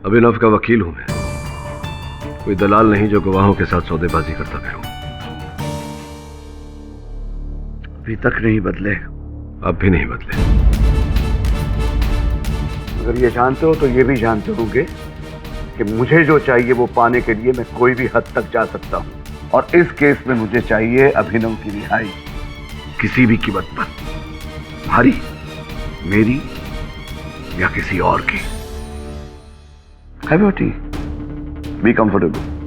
अभिनव का वकील हूं मैं, कोई दलाल नहीं जो गवाहों के साथ सौदेबाजी करता फिरूं। अभी तक नहीं बदले। अब भी नहीं बदले। अगर ये जानते हो तो ये भी जानते होंगे कि मुझे जो चाहिए वो पाने के लिए मैं कोई भी हद तक जा सकता हूं, और इस केस में मुझे चाहिए अभिनव की रिहाई, किसी भी कीमत पर, हमारी, मेरी या किसी और की। Have your T, be comfortable.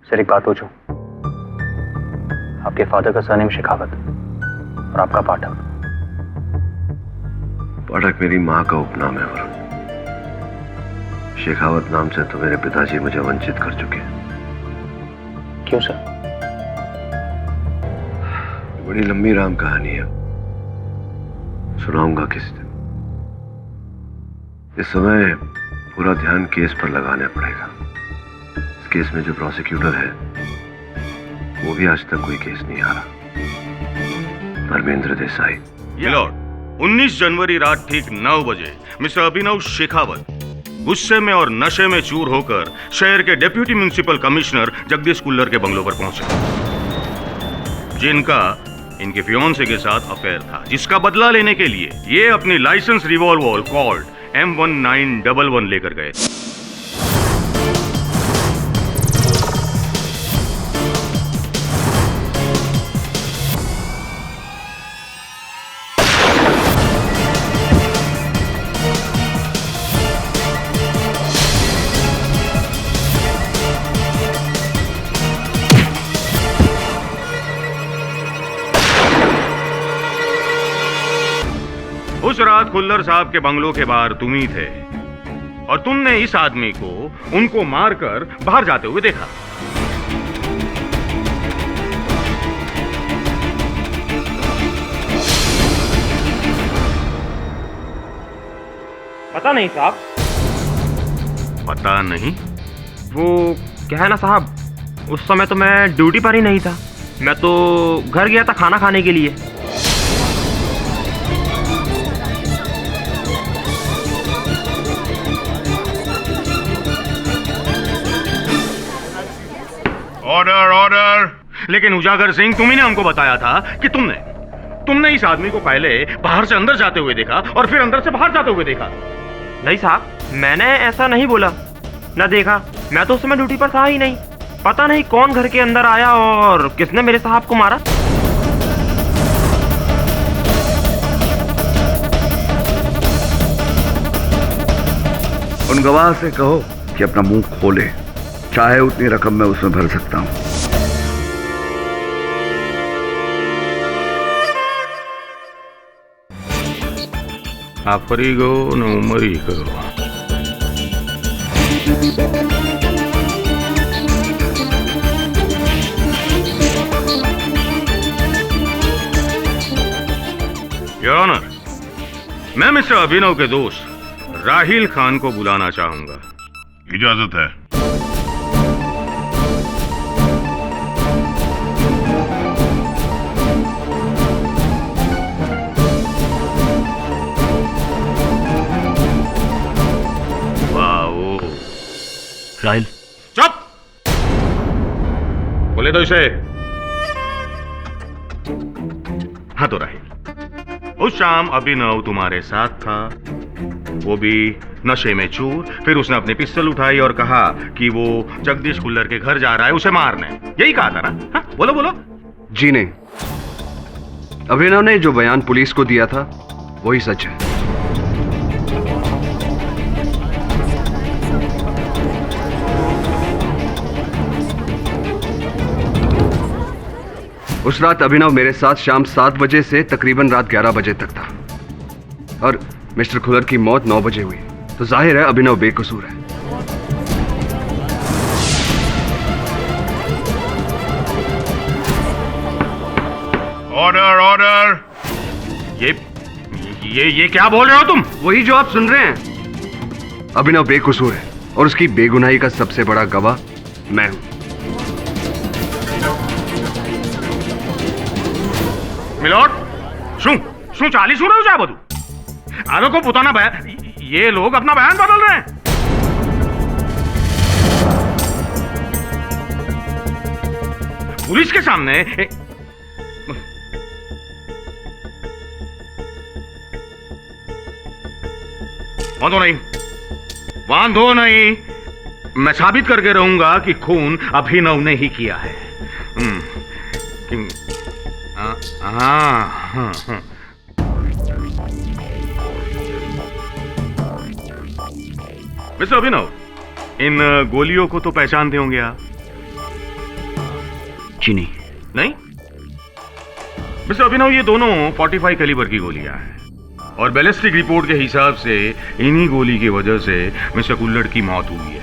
Sir एक बात पूछूं? आपके फादर का सरनेम शेखावत और आपका पाठक। पाठक मेरी माँ का उपनाम है वरुण। शेखावत नाम से तो मेरे पिताजी मुझे वंचित कर चुके हैं। क्यों सर? बड़ी लंबी राम कहानी है, सुनाऊंगा किस दिन। इस समय पूरा ध्यान केस पर लगाना पड़ेगा। इस केस में जो प्रोसिक्यूटर है वो भी आज तक कोई केस नहीं आ रहा, धर्मेंद्र देसाई। लॉर्ड, 19 जनवरी रात ठीक 9 बजे मिस्टर अभिनव शेखावत गुस्से में और नशे में चूर होकर शहर के deputy municipal commissioner Jagdish Kullar के बंगलों पर पहुंचे, जिनका इनके फियोंसे के साथ अफेयर था, जिसका बदला लेने के लिए ये अपनी लाइसेंस रिवॉल्वर कॉल्ड M1911 लेकर गए। उस रात खुल्लर साहब के बंगलों के बाहर तुम ही थे और तुमने इस आदमी को उनको मारकर बाहर जाते हुए देखा। पता नहीं साहब। पता नहीं? वो क्या है ना साहब, उस समय तो मैं ड्यूटी पर ही नहीं था, मैं तो घर गया था खाना खाने के लिए। Order order. लेकिन उजागर सिंह, तुम्ही ने हमको बताया था कि तुमने इस आदमी को पहले बाहर से अंदर जाते हुए देखा और फिर अंदर से बाहर जाते हुए देखा। नहीं साहब, मैंने ऐसा नहीं बोला, न देखा, मैं तो उस समय ड्यूटी पर था ही नहीं। पता नहीं कौन घर के अंदर आया और किसने मेरे साहब को मारा। उन गवाह से कहो कि अपना मुंह खोले, चाहे उतनी रकम मैं उसमें भर सकता हूं। आप फरी गो न उमरी करो। योर ऑनर, मैं मिस्टर अभिनव के दोस्त राहिल खान को बुलाना चाहूंगा। इजाजत है। वाओ। राहिल, चुप। बोले तो इसे। हाँ तो राहिल, उस शाम अभिनव तुम्हारे साथ था, वो भी नशे में चूर। फिर उसने अपनी पिस्टल उठाई और कहा कि वो जगदीश खुल्लर के घर जा रहा है उसे मारने। यही कहा था ना? हाँ? बोलो बोलो। जी नहीं, अभिनव ने जो बयान पुलिस को दिया था वही सच है। उस रात अभिनव मेरे साथ शाम 7 बजे से तकरीबन रात 11 बजे तक था और मिस्टर खुल्लर की मौत 9 बजे हुई, तो जाहिर है अभिनव बेकसूर है। Order order. ये क्या बोल रहे हो तुम? वही जो आप सुन रहे हैं। अभिनव बेकसूर है और उसकी बेगुनाही का सबसे बड़ा गवाह मैं हूं। मिलोट, શું ચાલી શું રહ્યું છે આ બધું? આ લોકો પોતાના બયાન, ये लोग अपना बयान बदल रहे हैं। पुलिस के सामने बांधो नहीं, मैं साबित करके रहूंगा कि खून अभिनव ने ही किया है। मिस्टर अभिनव, इन गोलियों को तो पहचानते होंगे आप? जी नहीं। नहीं? मिस्टर अभिनव, ये दोनों 45 कैलिबर की गोलियां हैं और बैलिस्टिक रिपोर्ट के हिसाब से इन्हीं गोली की वजह से मिस्टर खुल्लर की मौत हुई है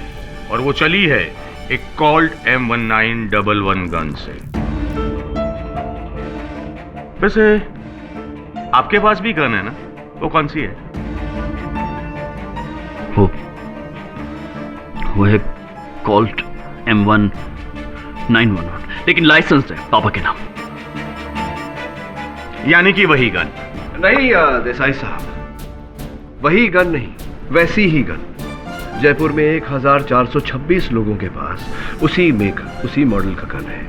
और वो चली है एक कॉल्ट M1911 गन से। वैसे आपके पास भी गन है ना? वो कौन सी है? वो है कॉल्ट M1911, लेकिन लाइसेंस है पापा के नाम। यानी कि वही गन? नहीं देसाई साहब, वही गन नहीं, वैसी ही गन। जयपुर में 1426 लोगों के पास उसी मेक, उसी मॉडल का गन है,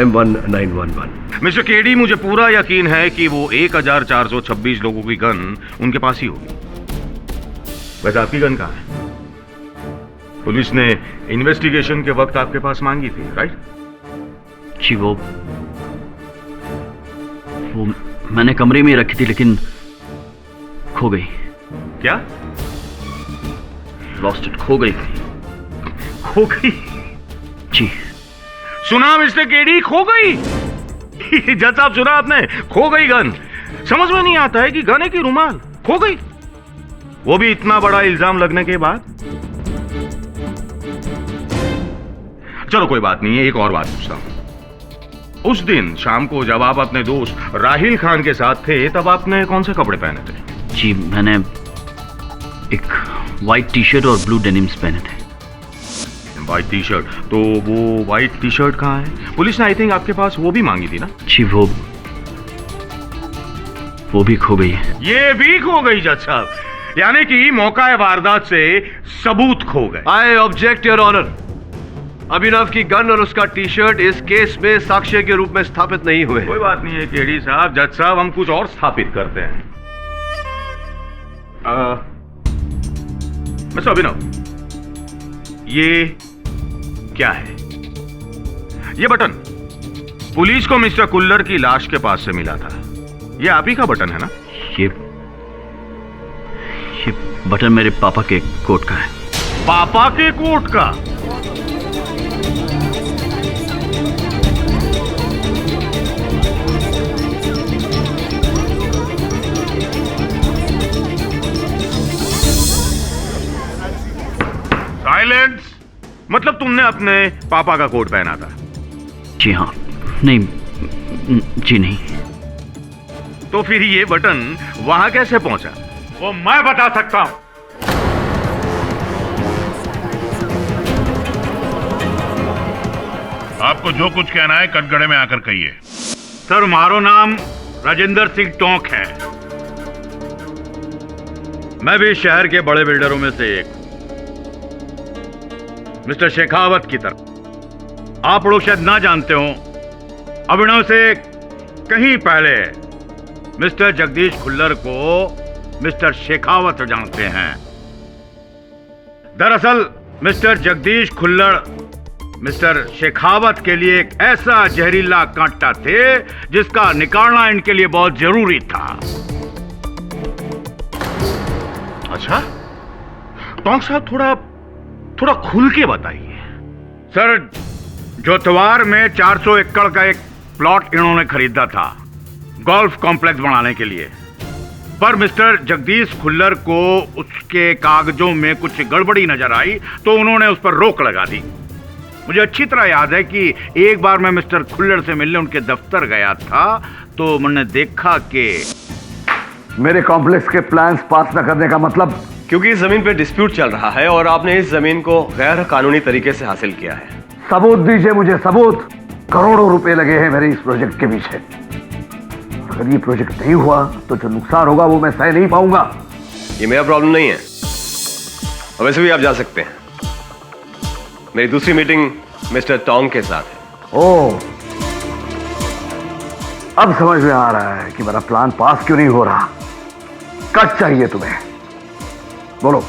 M1911। मिस्टर केडी, मुझे पूरा यकीन है कि वो 1426 लोगों की गन उनके पास ही होगी। वैसे आपकी गन कहाँ है? पुलिस ने इन्वेस्टिगेशन के वक्त आपके पास मांगी थी, राइट? जी, वो मैंने कमरे में रखी थी, लेकिन खो गई। क्या? लॉस्ट इट, खो गई। खो गई? जी। सुना मिस्टर केडी, खो गई? जज साहब, सुना आपने? खो गई गन। समझ में नहीं आता है कि गन है कि रुमाल। खो गई, वो भी इतना बड़ा इल्जाम लगने के बाद। चलो कोई बात नहीं है, एक और बात पूछता हूं। उस दिन शाम को जब आप अपने दोस्त राहिल खान के साथ थे, तब आपने कौन से कपड़े पहने थे? जी, मैंने एक व्हाइट टी शर्ट और ब्लू डेनिम्स पहने थे। White T shirt? तो वो व्हाइट टी शर्ट कहाँ है? पुलिस ने आई थिंक आपके पास वो भी मांगी थी ना? जी, वो भी खो गई है। ये भी खो गई जज साहब, यानी कि मौका वारदात से सबूत खो गए। I object your honour. Abhinav की गन और उसका टी शर्ट इस केस में साक्ष्य के रूप में स्थापित नहीं हुए। कोई बात नहीं है केडी साहब। जज साहब, हम कुछ और स्थापित करते हैं। मिस्टर अभिनव, ये क्या है? ये बटन पुलिस को मिस्टर कुल्लर की लाश के पास से मिला था। ये आप ही का बटन है ना? ये बटन मेरे पापा के कोट का है। पापा के कोट का? साइलेंस। मतलब तुमने अपने पापा का कोट पहना था? जी हाँ। नहीं जी नहीं। तो फिर ये बटन वहां कैसे पहुंचा? वो मैं बता सकता हूं। आपको जो कुछ कहना है कटघरे में आकर कहिए। सर, मारो नाम राजेंद्र सिंह टोंक है। मैं भी शहर के बड़े बिल्डरों में से एक, मिस्टर शेखावत की तरह। आप लोग शायद ना जानते हो, अभिनव से कहीं पहले मिस्टर जगदीश खुल्लर को मिस्टर शेखावत जानते हैं। दरअसल मिस्टर जगदीश खुल्लर मिस्टर शेखावत के लिए एक ऐसा जहरीला कांटा थे जिसका निकालना इनके लिए बहुत जरूरी था। अच्छा, टोंक साहब थोड़ा खुल के बताइए। सर, जोतवार में 400 एकड़ का एक प्लॉट इन्होंने खरीदा था गोल्फ कॉम्प्लेक्स बनाने के लिए, पर मिस्टर जगदीश खुल्लर को उसके कागजों में कुछ गड़बड़ी नजर आई तो उन्होंने उस पर रोक लगा दी। मुझे अच्छी तरह याद है कि एक बार मैं मिस्टर खुल्लर से मिलने उनके दफ्तर गया था तो मैंने देखा कि मेरे कॉम्प्लेक्स के प्लान्स पास न करने का मतलब? क्योंकि इस जमीन पे डिस्प्यूट चल रहा है और आपने इस जमीन को गैर कानूनी तरीके से हासिल किया है। सबूत दीजिए मुझे, सबूत। करोड़ों रुपए लगे हैं मेरे इस प्रोजेक्ट के पीछे। अगर ये प्रोजेक्ट नहीं हुआ तो जो नुकसान होगा वो मैं सह नहीं पाऊंगा। ये मेरा प्रॉब्लम नहीं है, और वैसे भी आप जा सकते हैं। मेरी दूसरी मीटिंग मिस्टर टोंग के साथ है। ओह, अब समझ में आ रहा है कि मेरा प्लान पास क्यों नहीं हो रहा। कट चाहिए तुम्हें? बोलो,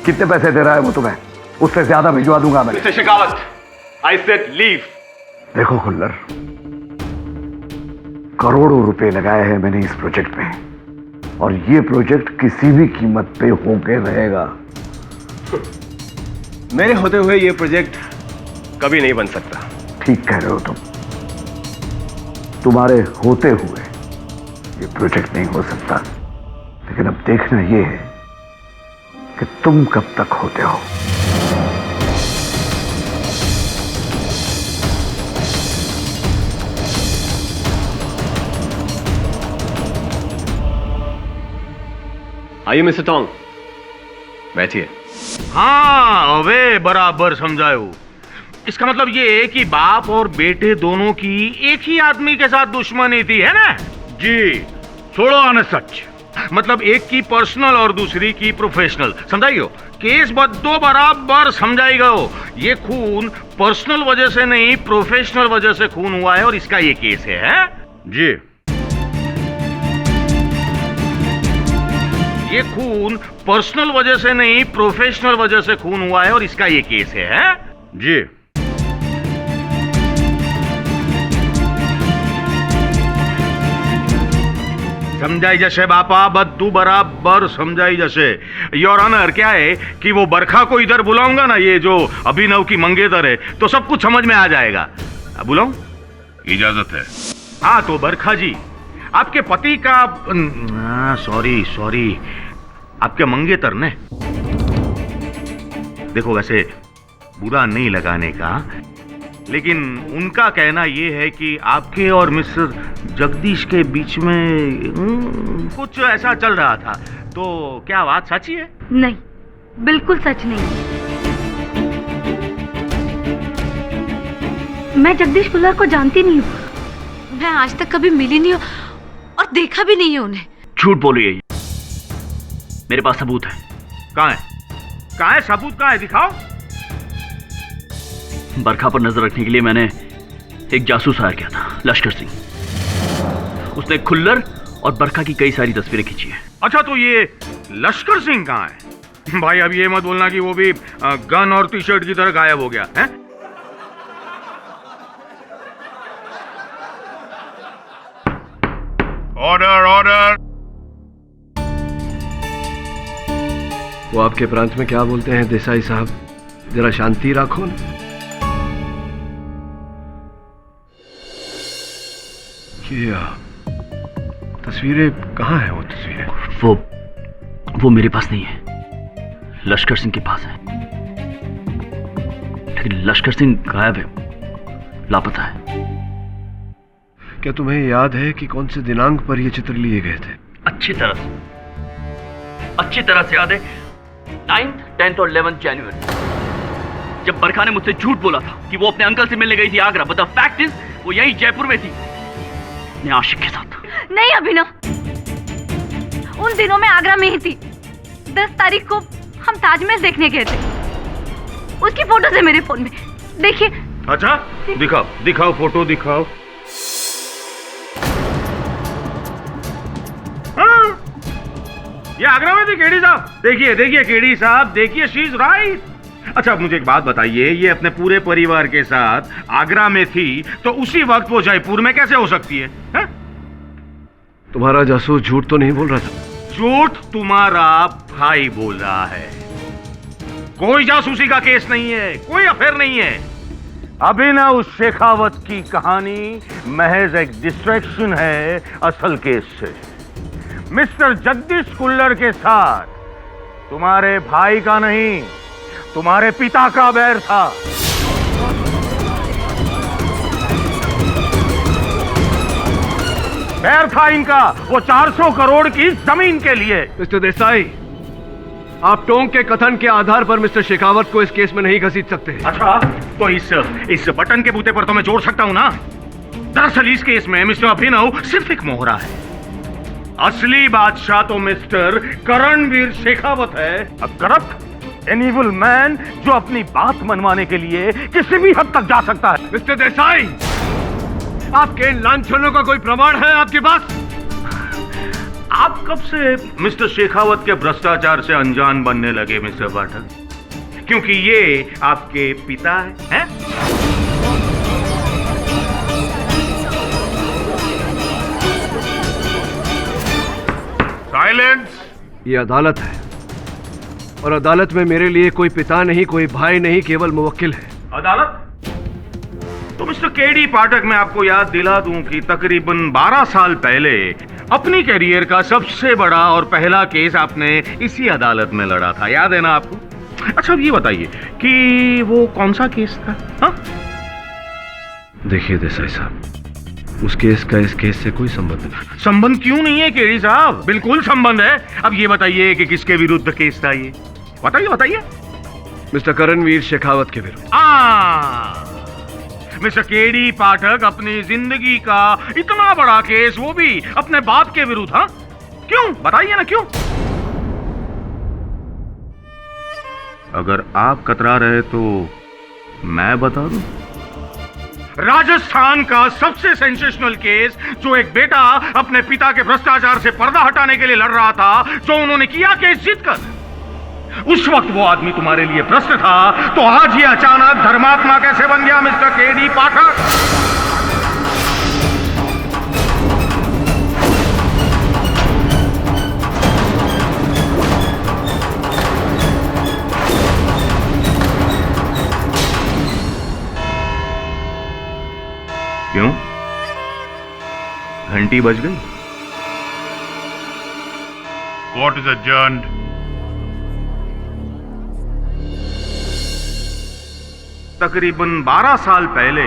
कितने पैसे दे रहा है वो तुम्हें? उससे ज्यादा भिजवा दूंगा मैं। Mister Shekhawat, I said leave. देखो खुल्लर, करोड़ों रुपए लगाए हैं मैंने इस प्रोजेक्ट में, और ये प्रोजेक्ट किसी भी कीमत पे होके रहेगा। मेरे होते हुए ये प्रोजेक्ट कभी नहीं बन सकता। ठीक कह रहे हो तुम। तुम्हारे होते हुए ये प्रोजेक्ट नहीं हो सकता, लेकिन अब देखना ये है कि तुम कब तक होते हो। आइए मिस्टर टोंग, बैठिए। हाँ, अबे बराबर समझायो। इसका मतलब ये है कि बाप और बेटे दोनों की एक ही आदमी के साथ दुश्मनी थी, है ना? जी, छोड़ो आने सच। मतलब एक की पर्सनल और दूसरी की प्रोफेशनल, समझाइयो। केस बद्दो बराबर समझाई गयो। ये खून पर्सनल वजह से नहीं, प्रोफेशनल वजह से खून हुआ है, और इसका ये केस है? जी, ये खून पर्सनल वजह से नहीं, प्रोफेशनल वजह से खून हुआ है, और इसका ये केस है? जी। समझाई जैसे बापा, बद्दू बराबर समझाई जैसे। योर ऑनर, क्या है कि वो बरखा को इधर बुलाऊंगा ना, ये जो अभिनव की मंगेतर है, तो सब कुछ समझ में आ जाएगा। बुलाऊं? इजाजत है। हाँ, तो बरखा जी, आपके पति का सॉरी आपके मंगेतर ने, देखो वैसे बुरा नहीं लगाने का, लेकिन उनका कहना यह है कि आपके और मिस्टर जगदीश के बीच में कुछ ऐसा चल रहा था। तो क्या बात सच्ची है? नहीं, बिल्कुल सच नहीं। मैं जगदीश खुल्लर को जानती नहीं हूँ। मैं आज तक कभी मिली नहीं हूँ और देखा भी नहीं है उन्हें। झूठ बोलिए, मेरे पास सबूत है। कहाँ है? कहाँ है सबूत? कहाँ है? दिखाओ। बरखा पर नजर रखने के लिए मैंने एक जासूस हायर किया था, लश्कर सिंह। उसने खुल्लर और बरखा की कई सारी तस्वीरें खींची है। अच्छा, तो ये लश्कर सिंह कहाँ है? भाई अब ये मत बोलना कि वो भी गन और टी शर्ट की तरह गायब हो गया है। Order order. वो आपके प्रांत में क्या बोलते हैं देसाई साहब? जरा शांति रखो ना। ये तस्वीरें कहाँ हैं? वो तस्वीरें वो मेरे पास नहीं है, लश्कर सिंह के पास है। लेकिन लश्कर सिंह गायब है, लापता है। क्या तुम्हें याद है कि कौन से दिनांक पर ये चित्र लिए गए थे? अच्छी तरह से याद है। 9th, 10th और 11th जनवरी, जब बरखा ने मुझसे झूठ बोला था कि वो अपने अंकल से मिलने गई थी Agra, but the fact is वो यही जयपुर में थी अपने आशिक के साथ। नहीं अभिनव, उन दिनों में आगरा में ही थी। 10 तारीख को हम ताजमहल देखने गए थे। उसकी फोटोज है मेरे फोन में, देखिए। अच्छा, दिखाओ दिखाओ, फोटो दिखाओ। हाँ, ये आगरा में थी केडी साहब। देखिए देखिए केडी साहब, देखिए, शी इज राइट। अच्छा, मुझे एक बात बताइए, ये अपने पूरे परिवार के साथ आगरा में थी, तो उसी वक्त वो जयपुर में कैसे हो सकती है? तुम्हारा जासूस झूठ तो नहीं बोल रहा था? झूठ तुम्हारा भाई बोल रहा है। कोई जासूसी का केस नहीं है, कोई अफेयर नहीं है। अभिनव शेखावत की कहानी महज एक डिस्ट्रैक्शन है असल केस से। मिस्टर जगदीश कुल्लर के साथ तुम्हारे भाई का नहीं, तुम्हारे पिता का बैर था। बैर था इनका, वो 400 करोड़ की जमीन के लिए। मिस्टर देसाई, आप टोंग के कथन के आधार पर मिस्टर शेखावत को इस केस में नहीं घसीट सकते। अच्छा, तो इस बटन के बूते पर तो मैं जोड़ सकता हूं ना। दरअसल इस केस में मिस्टर अभिनव सिर्फ एक मोहरा है। असली बादशाह तो मिस्टर करणवीर शेखावत है, a corrupt an evil man जो अपनी बात मनवाने के लिए किसी भी हद तक जा सकता है। मिस्टर देसाई, आपके लांछनों का कोई प्रमाण है आपके पास? आप कब से मिस्टर शेखावत के भ्रष्टाचार से अनजान बनने लगे मिस्टर पाठक? क्योंकि ये आपके पिता हैं? साइलेंस। ये अदालत है और अदालत में मेरे लिए कोई पिता नहीं, कोई भाई नहीं, केवल मुवक्किल है। अदालत? तो मिस्टर केडी पाठक, मैं आपको याद दिला दूं कि तकरीबन 12 साल पहले अपनी कैरियर का सबसे बड़ा और पहला केस आपने इसी अदालत में लड़ा था, याद है ना आपको? अच्छा, अब ये बताइए कि वो कौन सा केस था? हाँ? देखिए देसाई साहब, उस केस का इस केस से कोई संबंध नहीं। संबंध क्यों नहीं है केडी साहब? बिल्कुल संबंध है। अब ये बताइए कि किसके विरुद्ध केस था ये? बताइए बताइए। मिस्टर करणवीर शेखावत के विरुद्ध। मिस्टर केडी पाठक, अपनी जिंदगी का इतना बड़ा केस, वो भी अपने बाप के विरुद्ध। हाँ, क्यों? बताइए ना क्यों? अगर आप कतरा रहे तो मैं बता दूं। राजस्थान का सबसे सेंसेशनल केस, जो एक बेटा अपने पिता के भ्रष्टाचार से पर्दा हटाने के लिए लड़ रहा था, जो उन्होंने किया केस जीतकर। उस वक्त वो आदमी तुम्हारे लिए प्रश्न था, तो आज ये अचानक धर्मात्मा कैसे बन गया मिस्टर केडी पाठक? क्यों? घंटी बज गई? Court is adjourned. तकरीबन 12 साल पहले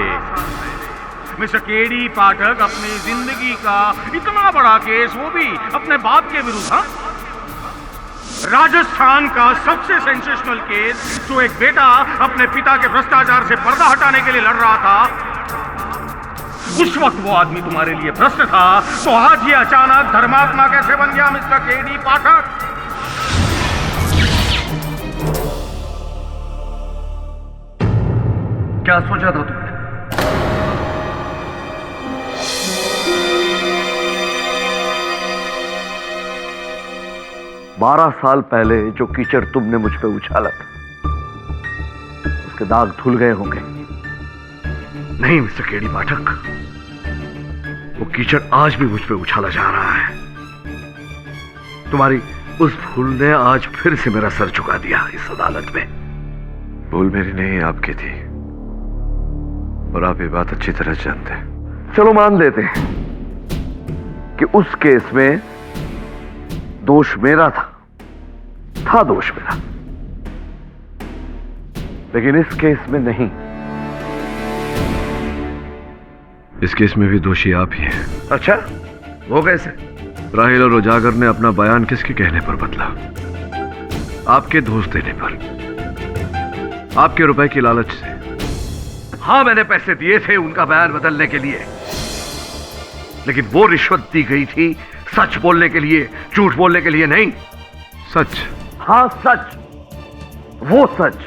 मिस्टर केडी पाठक, अपनी जिंदगी का इतना बड़ा केस, वो भी अपने बाप के विरुद्ध। हाँ? राजस्थान का सबसे सेंसेशनल केस, जो एक बेटा अपने पिता के भ्रष्टाचार से पर्दा हटाने के लिए लड़ रहा था, उस वक्त वो आदमी तुम्हारे लिए प्रश्न था, तो आज ये अचानक धर्मात्मा कैसे बन गया मिस्टर केडी पाठक? क्या सोचा था तुमने? बारह साल पहले जो कीचड़ तुमने मुझ पे उछाला था, उसके दाग धुल गए होंगे। नहीं मिस्टर केडी पाठक, वो कीचड़ आज भी मुझ पे उछाला जा रहा है। तुम्हारी उस भूल ने आज फिर से मेरा सर झुका दिया इस अदालत में। भूल मेरी नहीं, आपकी थी, और आप ये बात अच्छी तरह जानते हैं। चलो मान लेते हैं कि उस केस में दोष मेरा था दोष मेरा, लेकिन इस केस में नहीं। इस केस में भी दोषी आप ही हैं। अच्छा, वो कैसे? राहिल और उजागर ने अपना बयान किसके कहने पर बदला? आपके दोस्त देने पर, आपके रुपए की लालच से। हाँ, मैंने पैसे दिए थे उनका बयान बदलने के लिए, लेकिन वो रिश्वत दी गई थी सच बोलने के लिए, झूठ बोलने के लिए नहीं। सच? हाँ सच, वो सच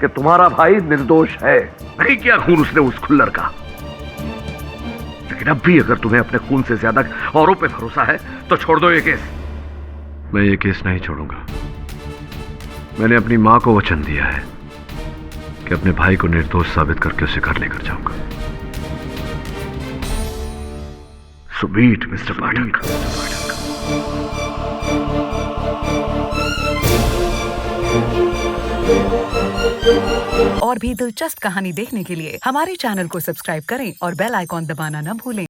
कि तुम्हारा भाई निर्दोष है। नहीं किया खून उसने उस खुल्लर का, लेकिन अब भी अगर तुम्हें अपने खून से ज्यादा औरों पे भरोसा है तो छोड़ दो ये केस। मैं ये केस नहीं छोड़ूंगा। मैंने अपनी मां को वचन दिया है कि अपने भाई को निर्दोष साबित करके उसे घर लेकर जाऊंगा। सुबीट मिस्टर पाठक। और भी दिलचस्प कहानी देखने के लिए हमारे चैनल को सब्सक्राइब करें और बेल आइकॉन दबाना न भूलें।